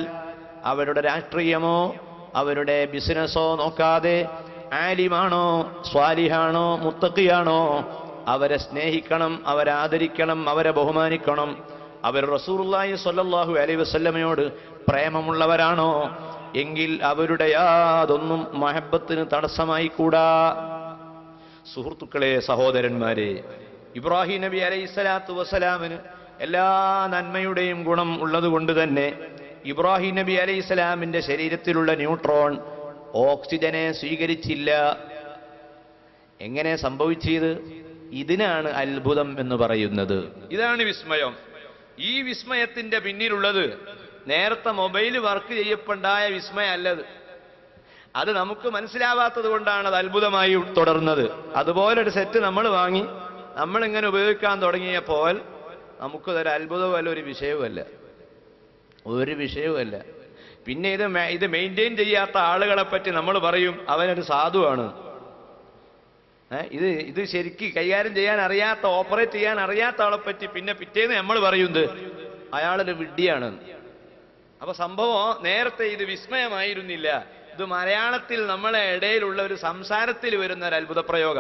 അവരുടെ രാഷ്ട്രീയമോ അവരുടെ ബിസിനസ്സോ നോക്കാതെ ആലിമാണോ സ്വാലിഹാണോ മുത്തഖിയാണോ അവരെ സ്നേഹിക്കണം, അവരെ ആദരിക്കണം, അവരെ ബഹുമാനിക്കണം. അവർ റസൂലുള്ളാഹി സ്വല്ലല്ലാഹു അലൈഹി വസല്ലമയോട് പ്രേമമുള്ളവരാണോ എങ്കിൽ അവരുടെ യാതൊന്നും മഹബത്തിന് തടസ്സമായി കൂടാ. സുഹൃത്തുക്കളെ, സഹോദരന്മാരെ, ഇബ്രാഹിം നബി അലൈഹിസ്സലാത്തു വസ്സലാമിന് എല്ലാ നന്മയുടെയും ഗുണം ഉള്ളതുകൊണ്ട് തന്നെ ഇബ്രാഹിം നബി അലൈഹി ഇസ്ലാമിന്റെ ശരീരത്തിലുള്ള ന്യൂട്രോൺ ഓക്സിജനെ സ്വീകരിച്ചില്ല. എങ്ങനെ സംഭവിച്ചത്? ഇതിനാണ് അത്ഭുതം എന്ന് പറയുന്നത്. ഇതാണ് വിസ്മയം. ഈ വിസ്മയത്തിന്റെ പിന്നിലുള്ളത് നേരത്തെ മൊബൈൽ വർക്ക് ചെയ്യപ്പെടായ വിസ്മയമല്ലത്. അത് നമുക്ക് മനസ്സിലാവാത്തത് കൊണ്ടാണ് അത് അത്ഭുതമായി തുടർന്നത്. അതുപോലൊരു സെറ്റ് നമ്മൾ വാങ്ങി നമ്മളിങ്ങനെ ഉപയോഗിക്കാൻ തുടങ്ങിയപ്പോൾ നമുക്കതൊരു അത്ഭുതമല്ല, ഒരു വിഷയവുമല്ല, ഒരു വിഷയവുമല്ല. പിന്നെ ഇത് മെയിൻറ്റെയിൻ ചെയ്യാത്ത ആളുകളെ പറ്റി നമ്മൾ പറയും അവനൊരു സാധുവാണ്. ഇത് ശരിക്ക് കൈകാര്യം ചെയ്യാൻ അറിയാത്ത, ഓപ്പറേറ്റ് ചെയ്യാൻ അറിയാത്ത ആളെ പറ്റി പിന്നെ പിറ്റേന്ന് നമ്മൾ പറയുന്നത് അയാളൊരു വിഡ്ഢിയാണ്. അപ്പൊ സംഭവം നേരത്തെ ഇത് വിസ്മയമായിരുന്നില്ല, ഇത് മലയാളത്തിൽ നമ്മളെ ഇടയിലുള്ള ഒരു സംസാരത്തിൽ വരുന്ന ഒരു അത്ഭുത പ്രയോഗ.